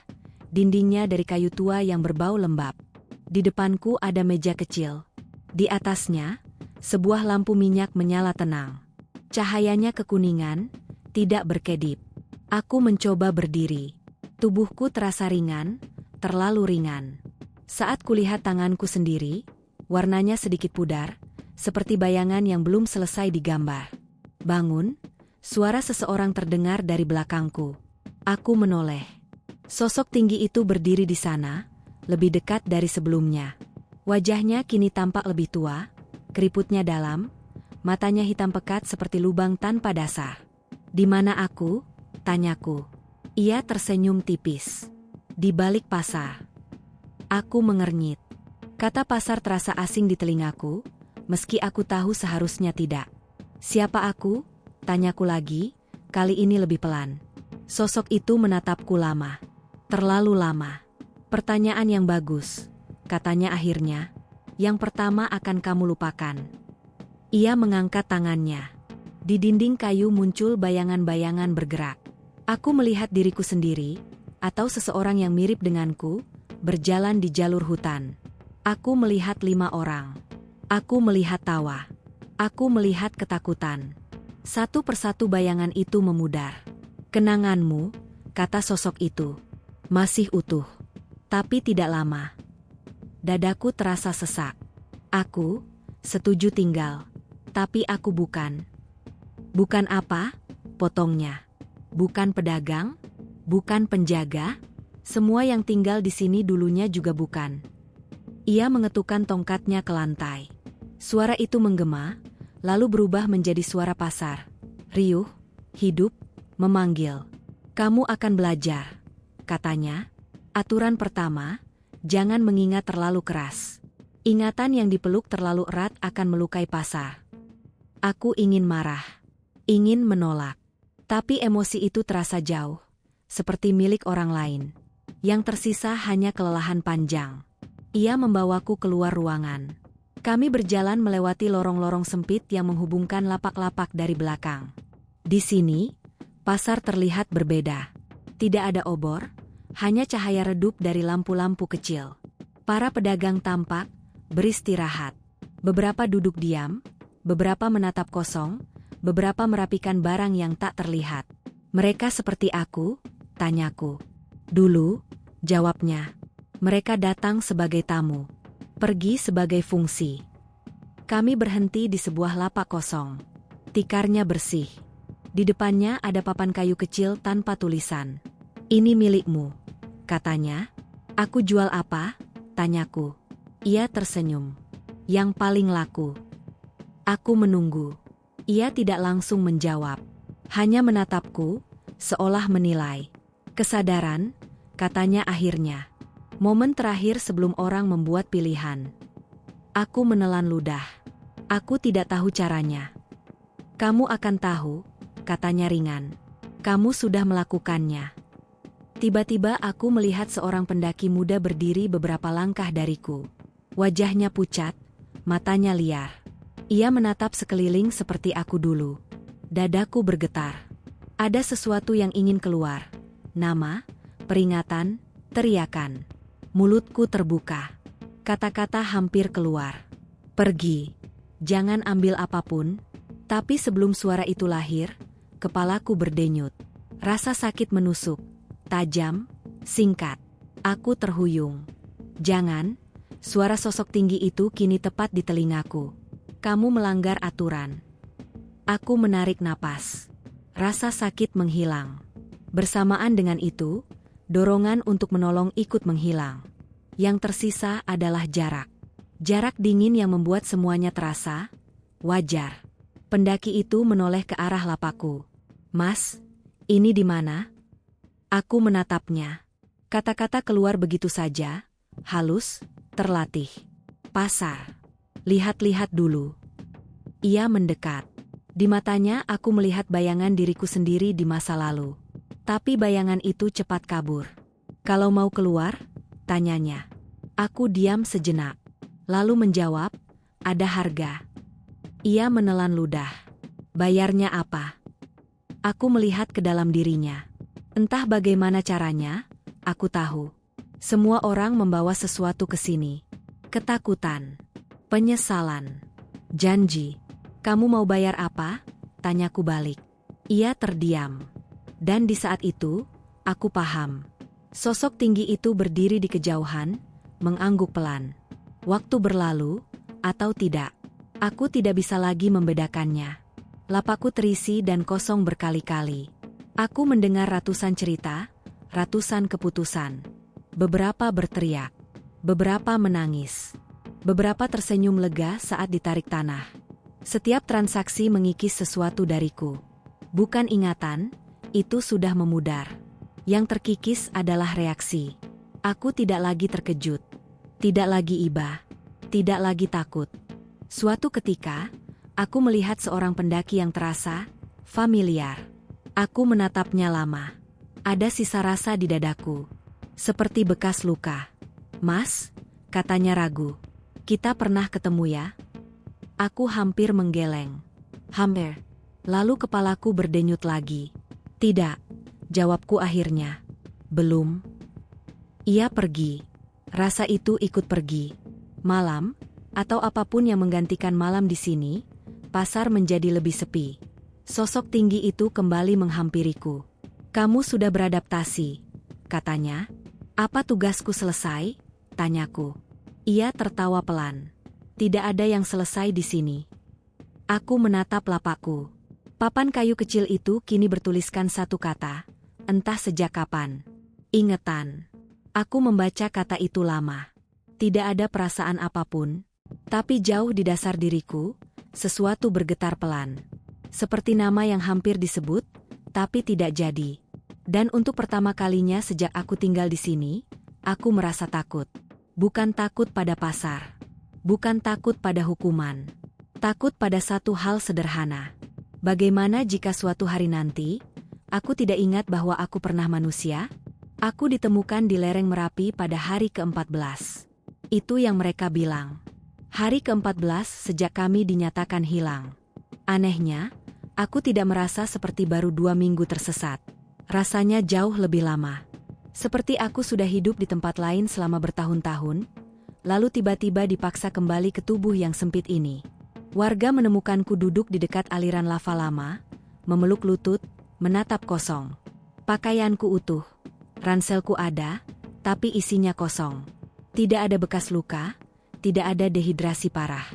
dindingnya dari kayu tua yang berbau lembab. Di depanku ada meja kecil. Di atasnya, sebuah lampu minyak menyala tenang. Cahayanya kekuningan, tidak berkedip. Aku mencoba berdiri. Tubuhku terasa ringan, terlalu ringan. Saat kulihat tanganku sendiri, warnanya sedikit pudar, seperti bayangan yang belum selesai digambar. Bangun, suara seseorang terdengar dari belakangku. Aku menoleh. Sosok tinggi itu berdiri di sana, lebih dekat dari sebelumnya. Wajahnya kini tampak lebih tua, keriputnya dalam, matanya hitam pekat seperti lubang tanpa dasar. "Di mana aku?" tanyaku. Ia tersenyum tipis. "Di balik pasar." Aku mengernyit. Kata pasar terasa asing di telingaku, meski aku tahu seharusnya tidak. "Siapa aku?" tanyaku lagi, kali ini lebih pelan. Sosok itu menatapku lama. Terlalu lama. "Pertanyaan yang bagus," katanya akhirnya. "Yang pertama akan kamu lupakan." Ia mengangkat tangannya. Di dinding kayu muncul bayangan-bayangan bergerak. Aku melihat diriku sendiri, atau seseorang yang mirip denganku, berjalan di jalur hutan. Aku melihat 5 orang. Aku melihat tawa. Aku melihat ketakutan. Satu persatu bayangan itu memudar. "Kenanganmu," kata sosok itu, "masih utuh. Tapi tidak lama." Dadaku terasa sesak. Aku setuju tinggal. Tapi aku bukan. "Bukan apa?" potongnya. "Bukan pedagang? Bukan penjaga? Semua yang tinggal di sini dulunya juga bukan." Ia mengetukkan tongkatnya ke lantai. Suara itu menggema, lalu berubah menjadi suara pasar. Riuh, hidup, memanggil. "Kamu akan belajar," katanya. "Aturan pertama, jangan mengingat terlalu keras. Ingatan yang dipeluk terlalu erat akan melukai pasar." Aku ingin marah. Ingin menolak. Tapi emosi itu terasa jauh. Seperti milik orang lain. Yang tersisa hanya kelelahan panjang. Ia membawaku keluar ruangan. Kami berjalan melewati lorong-lorong sempit yang menghubungkan lapak-lapak dari belakang. Di sini, pasar terlihat berbeda. Tidak ada obor, hanya cahaya redup dari lampu-lampu kecil. Para pedagang tampak beristirahat. Beberapa duduk diam, beberapa menatap kosong, beberapa merapikan barang yang tak terlihat. "Mereka seperti aku?" tanyaku. "Dulu," jawabnya. "Mereka datang sebagai tamu. Pergi sebagai fungsi." Kami berhenti di sebuah lapak kosong. Tikarnya bersih. Di depannya ada papan kayu kecil tanpa tulisan. "Ini milikmu," katanya. "Aku jual apa?" tanyaku. Ia tersenyum. "Yang paling laku." Aku menunggu. Ia tidak langsung menjawab. Hanya menatapku, seolah menilai. "Kesadaran," katanya akhirnya. "Momen terakhir sebelum orang membuat pilihan." Aku menelan ludah. Aku tidak tahu caranya. "Kamu akan tahu," katanya ringan. "Kamu sudah melakukannya." Tiba-tiba aku melihat seorang pendaki muda berdiri beberapa langkah dariku. Wajahnya pucat, matanya liar. Ia menatap sekeliling seperti aku dulu. Dadaku bergetar. Ada sesuatu yang ingin keluar. Nama, peringatan, teriakan. Mulutku terbuka. Kata-kata hampir keluar. "Pergi. Jangan ambil apapun." Tapi sebelum suara itu lahir, kepalaku berdenyut. Rasa sakit menusuk. Tajam, Singkat. Aku terhuyung. Jangan, suara sosok tinggi itu kini tepat di telingaku. Kamu melanggar aturan. Aku menarik napas. Rasa sakit menghilang. Bersamaan dengan itu, dorongan untuk menolong ikut menghilang. Yang tersisa adalah jarak. Jarak dingin yang membuat semuanya terasa wajar. Pendaki itu menoleh ke arah lapakku. Mas, ini di mana? Aku menatapnya. Kata-kata keluar begitu saja, halus, terlatih. Pasar. Lihat-lihat dulu. Ia mendekat. Di matanya aku melihat bayangan diriku sendiri di masa lalu. Tapi bayangan itu cepat kabur. Kalau mau keluar? Tanyanya. Aku diam sejenak. Lalu menjawab, ada harga. Ia menelan ludah. Bayarnya apa? Aku melihat ke dalam dirinya. Entah bagaimana caranya, aku tahu. Semua orang membawa sesuatu ke sini. Ketakutan. Penyesalan. Janji. Kamu mau bayar apa? Tanyaku balik. Ia terdiam. Dan di saat itu, aku paham. Sosok tinggi itu berdiri di kejauhan, mengangguk pelan. Waktu berlalu, atau tidak. Aku tidak bisa lagi membedakannya. Lapakku terisi dan kosong berkali-kali. Aku mendengar ratusan cerita, ratusan keputusan. Beberapa berteriak. Beberapa menangis. Beberapa tersenyum lega saat ditarik tanah. Setiap transaksi mengikis sesuatu dariku. Bukan ingatan, itu sudah memudar. Yang terkikis adalah reaksi. Aku tidak lagi terkejut. Tidak lagi iba. Tidak lagi takut. Suatu ketika, aku melihat seorang pendaki yang terasa familiar. Aku menatapnya lama. Ada sisa rasa di dadaku. Seperti bekas luka. Mas, katanya ragu. Kita pernah ketemu ya? Aku hampir menggeleng. Hampir. Lalu kepalaku berdenyut lagi. Tidak, jawabku akhirnya. Belum. Ia pergi. Rasa itu ikut pergi. Malam, atau apapun yang menggantikan malam di sini, pasar menjadi lebih sepi. Sosok tinggi itu kembali menghampiriku. Kamu sudah beradaptasi, katanya. Apa tugasku selesai? Tanyaku. Ia tertawa pelan. Tidak ada yang selesai di sini. Aku menatap lapakku. Papan kayu kecil itu kini bertuliskan satu kata. Entah sejak kapan. Ingatan. Aku membaca kata itu lama. Tidak ada perasaan apapun. Tapi jauh di dasar diriku, sesuatu bergetar pelan. Seperti nama yang hampir disebut, tapi tidak jadi. Dan untuk pertama kalinya sejak aku tinggal di sini, aku merasa takut. Bukan takut pada pasar. Bukan takut pada hukuman. Takut pada satu hal sederhana. Bagaimana jika suatu hari nanti, aku tidak ingat bahwa aku pernah manusia? Aku ditemukan di lereng Merapi pada hari ke-14. Itu yang mereka bilang. Hari ke-14 sejak kami dinyatakan hilang. Anehnya, aku tidak merasa seperti baru 2 minggu tersesat. Rasanya jauh lebih lama. Seperti aku sudah hidup di tempat lain selama bertahun-tahun, lalu tiba-tiba dipaksa kembali ke tubuh yang sempit ini. Warga menemukanku duduk di dekat aliran lava lama, memeluk lutut, menatap kosong. Pakaianku utuh. Ranselku ada, tapi isinya kosong. Tidak ada bekas luka, tidak ada dehidrasi parah.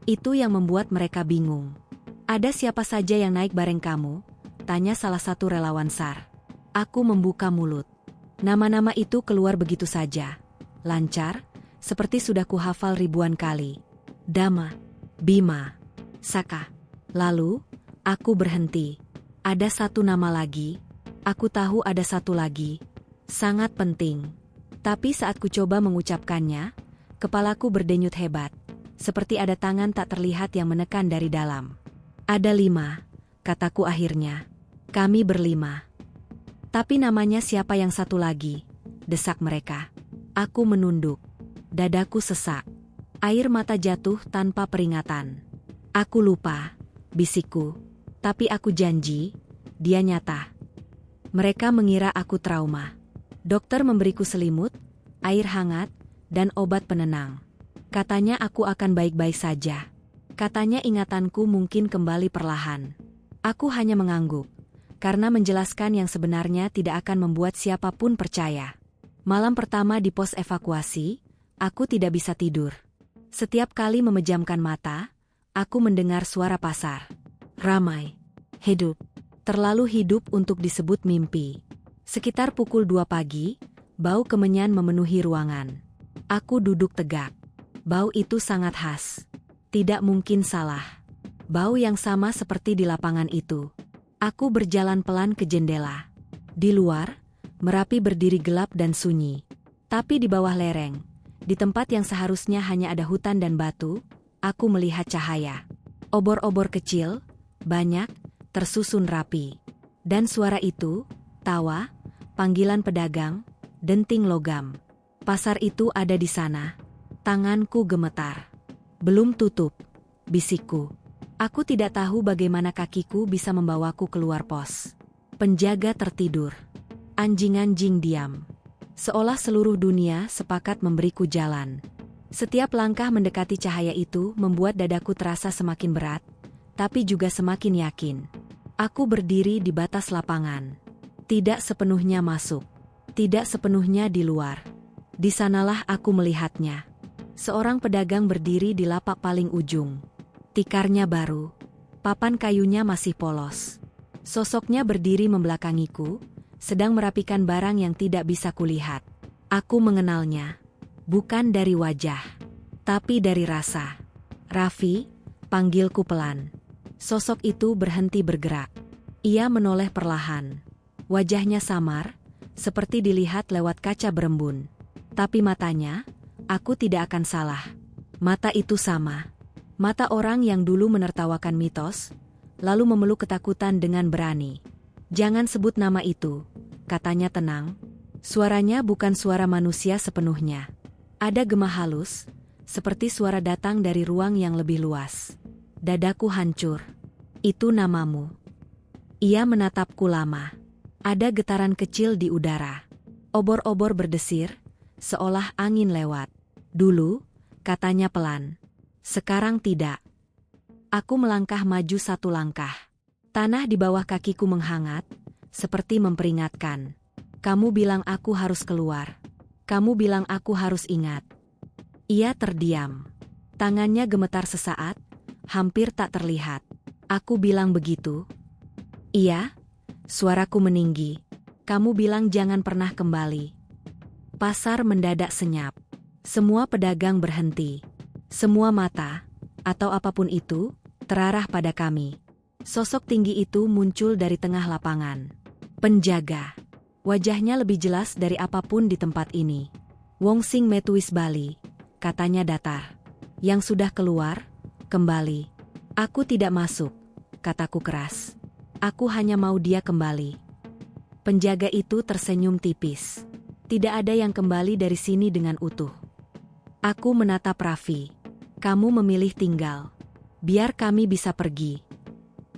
Itu yang membuat mereka bingung. Ada siapa saja yang naik bareng kamu? Tanya salah satu relawan SAR. Aku membuka mulut. Nama-nama itu keluar begitu saja. Lancar, seperti sudah kuhafal ribuan kali. Dama, Bima, Saka. Lalu, aku berhenti. Ada satu nama lagi. Aku tahu ada satu lagi. Sangat penting. Tapi saat ku coba mengucapkannya, kepalaku berdenyut hebat. Seperti ada tangan tak terlihat yang menekan dari dalam. Ada 5, kataku akhirnya. Kami berlima. Tapi namanya siapa yang satu lagi? Desak mereka. Aku menunduk. Dadaku sesak. Air mata jatuh tanpa peringatan. Aku lupa, bisikku. Tapi aku janji, dia nyata. Mereka mengira aku trauma. Dokter memberiku selimut, air hangat, dan obat penenang. Katanya aku akan baik-baik saja. Katanya ingatanku mungkin kembali perlahan. Aku hanya mengangguk. Karena menjelaskan yang sebenarnya tidak akan membuat siapapun percaya. Malam pertama di pos evakuasi, aku tidak bisa tidur. Setiap kali memejamkan mata, aku mendengar suara pasar. Ramai. Hidup. Terlalu hidup untuk disebut mimpi. Sekitar pukul 2 pagi, bau kemenyan memenuhi ruangan. Aku duduk tegak. Bau itu sangat khas. Tidak mungkin salah. Bau yang sama seperti di lapangan itu. Aku berjalan pelan ke jendela. Di luar, Merapi berdiri gelap dan sunyi. Tapi di bawah lereng, di tempat yang seharusnya hanya ada hutan dan batu, aku melihat cahaya. Obor-obor kecil, banyak, tersusun rapi. Dan suara itu, tawa, panggilan pedagang, denting logam. Pasar itu ada di sana. Tanganku gemetar. Belum tutup, bisikku. Aku tidak tahu bagaimana kakiku bisa membawaku keluar pos. Penjaga tertidur. Anjing-anjing diam. Seolah seluruh dunia sepakat memberiku jalan. Setiap langkah mendekati cahaya itu membuat dadaku terasa semakin berat, tapi juga semakin yakin. Aku berdiri di batas lapangan. Tidak sepenuhnya masuk. Tidak sepenuhnya di luar. Di sanalah aku melihatnya. Seorang pedagang berdiri di lapak paling ujung. Tikarnya baru. Papan kayunya masih polos. Sosoknya berdiri membelakangiku, sedang merapikan barang yang tidak bisa kulihat. Aku mengenalnya. Bukan dari wajah, tapi dari rasa. Raffi, panggilku pelan. Sosok itu berhenti bergerak. Ia menoleh perlahan. Wajahnya samar, seperti dilihat lewat kaca berembun. Tapi matanya, aku tidak akan salah. Mata itu sama. Mata orang yang dulu menertawakan mitos, lalu memeluk ketakutan dengan berani. Jangan sebut nama itu, katanya tenang. Suaranya bukan suara manusia sepenuhnya. Ada gema halus, seperti suara datang dari ruang yang lebih luas. Dadaku hancur. Itu namamu. Ia menatapku lama. Ada getaran kecil di udara. Obor-obor berdesir, seolah angin lewat. Dulu, katanya pelan. Sekarang tidak. Aku melangkah maju 1 langkah. Tanah di bawah kakiku menghangat, seperti memperingatkan. Kamu bilang aku harus keluar. Kamu bilang aku harus ingat. Ia terdiam. Tangannya gemetar sesaat, hampir tak terlihat. Aku bilang begitu. Iya, suaraku meninggi. Kamu bilang jangan pernah kembali. Pasar mendadak senyap. Semua pedagang berhenti. Semua mata, atau apapun itu, terarah pada kami. Sosok tinggi itu muncul dari tengah lapangan. Penjaga. Wajahnya lebih jelas dari apapun di tempat ini. Wong Sing Metuis Bali, katanya datar. Yang sudah keluar, kembali. Aku tidak masuk, kataku keras. Aku hanya mau dia kembali. Penjaga itu tersenyum tipis. Tidak ada yang kembali dari sini dengan utuh. Aku menatap Raffi. Kamu memilih tinggal. Biar kami bisa pergi.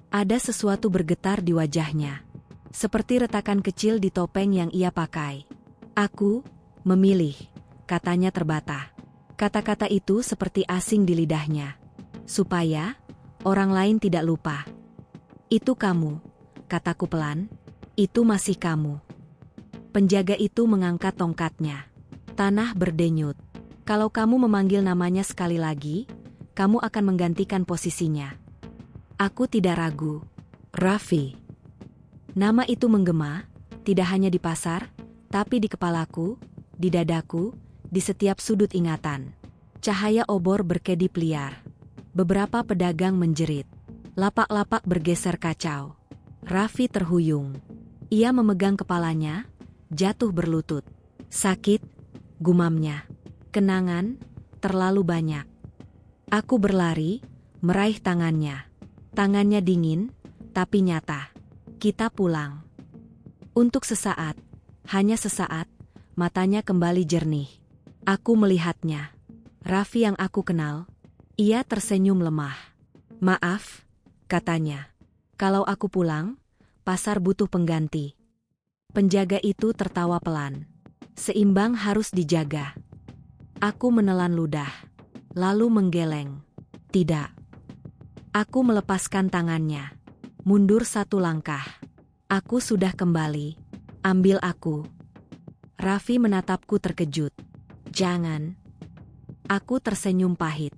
Ada sesuatu bergetar di wajahnya. Seperti retakan kecil di topeng yang ia pakai. Aku memilih, katanya terbata. Kata-kata itu seperti asing di lidahnya. Supaya orang lain tidak lupa. Itu kamu, kataku pelan. Itu masih kamu. Penjaga itu mengangkat tongkatnya. Tanah berdenyut. Kalau kamu memanggil namanya sekali lagi, kamu akan menggantikan posisinya. Aku tidak ragu. Raffi. Nama itu menggema, tidak hanya di pasar, tapi di kepalaku, di dadaku, di setiap sudut ingatan. Cahaya obor berkedip liar. Beberapa pedagang menjerit. Lapak-lapak bergeser kacau. Raffi terhuyung. Ia memegang kepalanya, jatuh berlutut. Sakit, gumamnya. Kenangan, terlalu banyak. Aku berlari, meraih tangannya. Tangannya dingin, tapi nyata. Kita pulang. Untuk sesaat, hanya sesaat, matanya kembali jernih. Aku melihatnya. Raffi yang aku kenal. Ia tersenyum lemah. Maaf, katanya. Kalau aku pulang, pasar butuh pengganti. Penjaga itu tertawa pelan. Seimbang harus dijaga. Aku menelan ludah. Lalu menggeleng. Tidak. Aku melepaskan tangannya. Mundur 1 langkah. Aku sudah kembali. Ambil aku. Raffi menatapku terkejut. Jangan. Aku tersenyum pahit.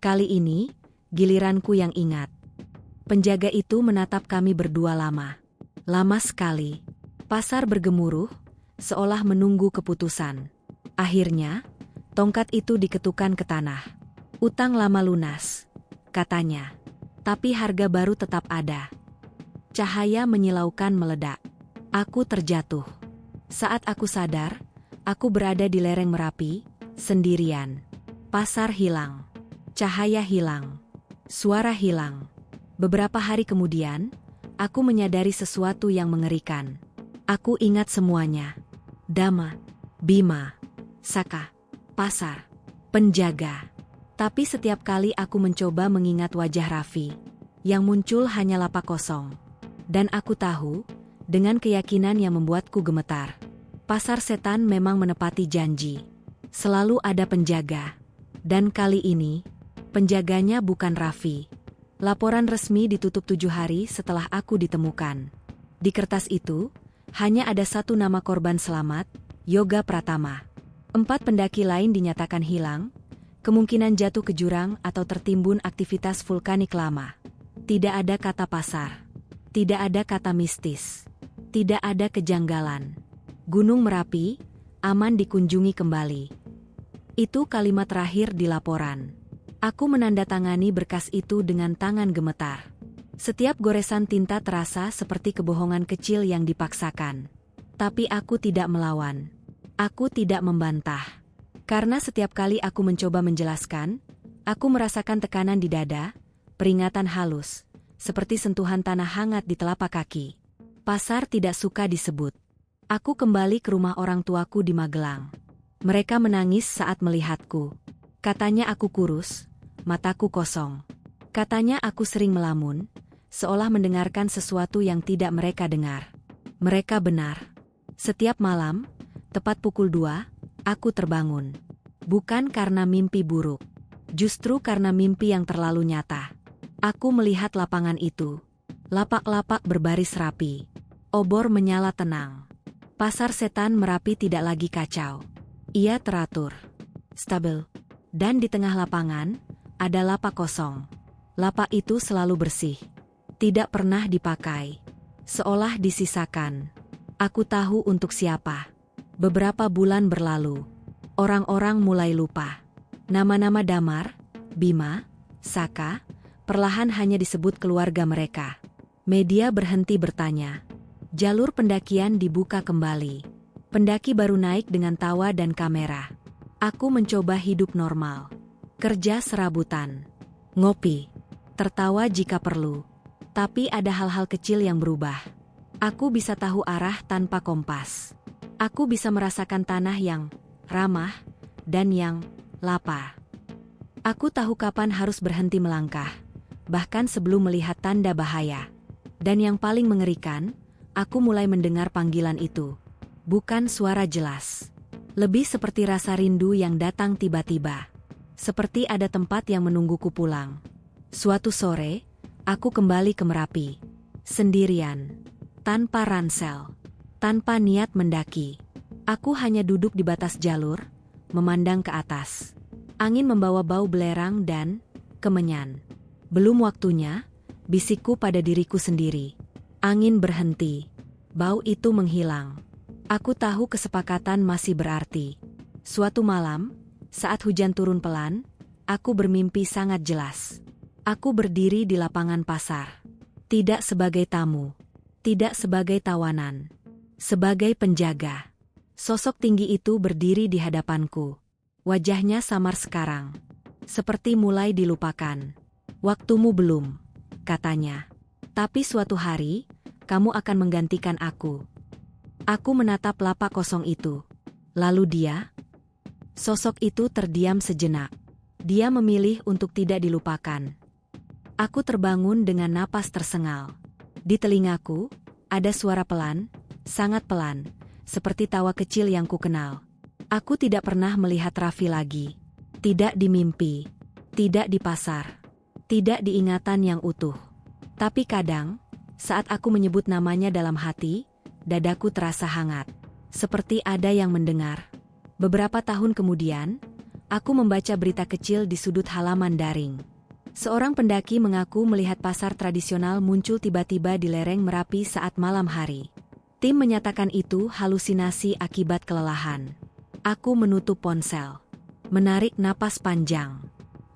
Kali ini, giliranku yang ingat. Penjaga itu menatap kami berdua lama. Lama sekali. Pasar bergemuruh, seolah menunggu keputusan. Akhirnya, tongkat itu diketukkan ke tanah. Utang lama lunas, katanya. Tapi harga baru tetap ada. Cahaya menyilaukan meledak. Aku terjatuh. Saat aku sadar, aku berada di lereng Merapi, sendirian. Pasar hilang. Cahaya hilang. Suara hilang. Beberapa hari kemudian, aku menyadari sesuatu yang mengerikan. Aku ingat semuanya. Dama, Bima, Saka, pasar, penjaga. Tapi setiap kali aku mencoba mengingat wajah Raffi, yang muncul hanya lapak kosong. Dan aku tahu, dengan keyakinan yang membuatku gemetar. Pasar setan memang menepati janji. Selalu ada penjaga. Dan kali ini, penjaganya bukan Raffi. Laporan resmi ditutup 7 hari setelah aku ditemukan. Di kertas itu, hanya ada satu nama korban selamat, Yoga Pratama. 4 pendaki lain dinyatakan hilang, kemungkinan jatuh ke jurang atau tertimbun aktivitas vulkanik lama. Tidak ada kata pasar. Tidak ada kata mistis. Tidak ada kejanggalan. Gunung Merapi, aman dikunjungi kembali. Itu kalimat terakhir di laporan. Aku menandatangani berkas itu dengan tangan gemetar. Setiap goresan tinta terasa seperti kebohongan kecil yang dipaksakan. Tapi aku tidak melawan. Aku tidak membantah. Karena setiap kali aku mencoba menjelaskan, aku merasakan tekanan di dada, peringatan halus, seperti sentuhan tanah hangat di telapak kaki. Pasar tidak suka disebut. Aku kembali ke rumah orang tuaku di Magelang. Mereka menangis saat melihatku. Katanya aku kurus, mataku kosong. Katanya aku sering melamun, seolah mendengarkan sesuatu yang tidak mereka dengar. Mereka benar. Setiap malam, tepat pukul 2, aku terbangun. Bukan karena mimpi buruk. Justru karena mimpi yang terlalu nyata. Aku melihat lapangan itu. Lapak-lapak berbaris rapi. Obor menyala tenang. Pasar setan Merapi tidak lagi kacau. Ia teratur. Stabil. Dan di tengah lapangan, ada lapak kosong. Lapak itu selalu bersih. Tidak pernah dipakai. Seolah disisakan. Aku tahu untuk siapa. Beberapa bulan berlalu. Orang-orang mulai lupa. Nama-nama Damar, Bima, Saka, perlahan hanya disebut keluarga mereka. Media berhenti bertanya. Jalur pendakian dibuka kembali. Pendaki baru naik dengan tawa dan kamera. Aku mencoba hidup normal. Kerja serabutan. Ngopi. Tertawa jika perlu. Tapi ada hal-hal kecil yang berubah. Aku bisa tahu arah tanpa kompas. Aku bisa merasakan tanah yang ramah dan yang lapar. Aku tahu kapan harus berhenti melangkah, bahkan sebelum melihat tanda bahaya. Dan yang paling mengerikan, aku mulai mendengar panggilan itu. Bukan suara jelas. Lebih seperti rasa rindu yang datang tiba-tiba. Seperti ada tempat yang menungguku pulang. Suatu sore, aku kembali ke Merapi. Sendirian. Tanpa ransel. Tanpa niat mendaki. Aku hanya duduk di batas jalur, memandang ke atas. Angin membawa bau belerang dan kemenyan. Belum waktunya, bisikku pada diriku sendiri. Angin berhenti. Bau itu menghilang. Aku tahu kesepakatan masih berarti. Suatu malam, saat hujan turun pelan, aku bermimpi sangat jelas. Aku berdiri di lapangan pasar. Tidak sebagai tamu. Tidak sebagai tawanan. Sebagai penjaga. Sosok tinggi itu berdiri di hadapanku. Wajahnya samar sekarang. Seperti mulai dilupakan. Waktumu belum, katanya. Tapi suatu hari, kamu akan menggantikan aku. Aku menatap lapak kosong itu. Lalu dia? Sosok itu terdiam sejenak. Dia memilih untuk tidak dilupakan. Aku terbangun dengan napas tersengal. Di telingaku, ada suara pelan, sangat pelan, seperti tawa kecil yang kukenal. Aku tidak pernah melihat Raffi lagi. Tidak di mimpi. Tidak di pasar. Tidak di ingatan yang utuh. Tapi kadang, saat aku menyebut namanya dalam hati, dadaku terasa hangat. Seperti ada yang mendengar. Beberapa tahun kemudian, aku membaca berita kecil di sudut halaman daring. Seorang pendaki mengaku melihat pasar tradisional muncul tiba-tiba di lereng Merapi saat malam hari. Tim menyatakan itu halusinasi akibat kelelahan. Aku menutup ponsel. Menarik napas panjang.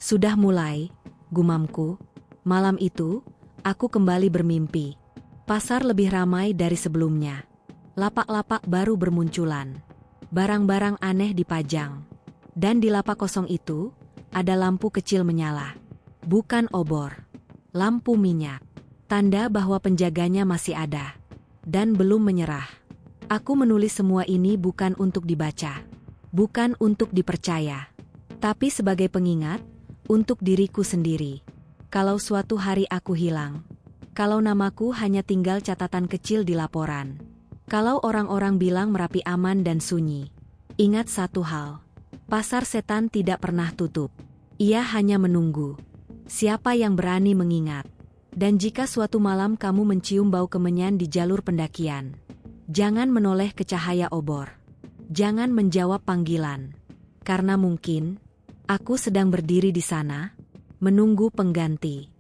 Sudah mulai, gumamku. Malam itu, aku kembali bermimpi. Pasar lebih ramai dari sebelumnya. Lapak-lapak baru bermunculan. Barang-barang aneh dipajang. Dan di lapak kosong itu, ada lampu kecil menyala. Bukan obor. Lampu minyak. Tanda bahwa penjaganya masih ada. Dan belum menyerah. Aku menulis semua ini bukan untuk dibaca. Bukan untuk dipercaya. Tapi sebagai pengingat, untuk diriku sendiri. Kalau suatu hari aku hilang. Kalau namaku hanya tinggal catatan kecil di laporan. Kalau orang-orang bilang Merapi aman dan sunyi. Ingat satu hal. Pasar setan tidak pernah tutup. Ia hanya menunggu. Siapa yang berani mengingat? Dan jika suatu malam kamu mencium bau kemenyan di jalur pendakian, jangan menoleh ke cahaya obor. Jangan menjawab panggilan. Karena mungkin, aku sedang berdiri di sana, menunggu pengganti.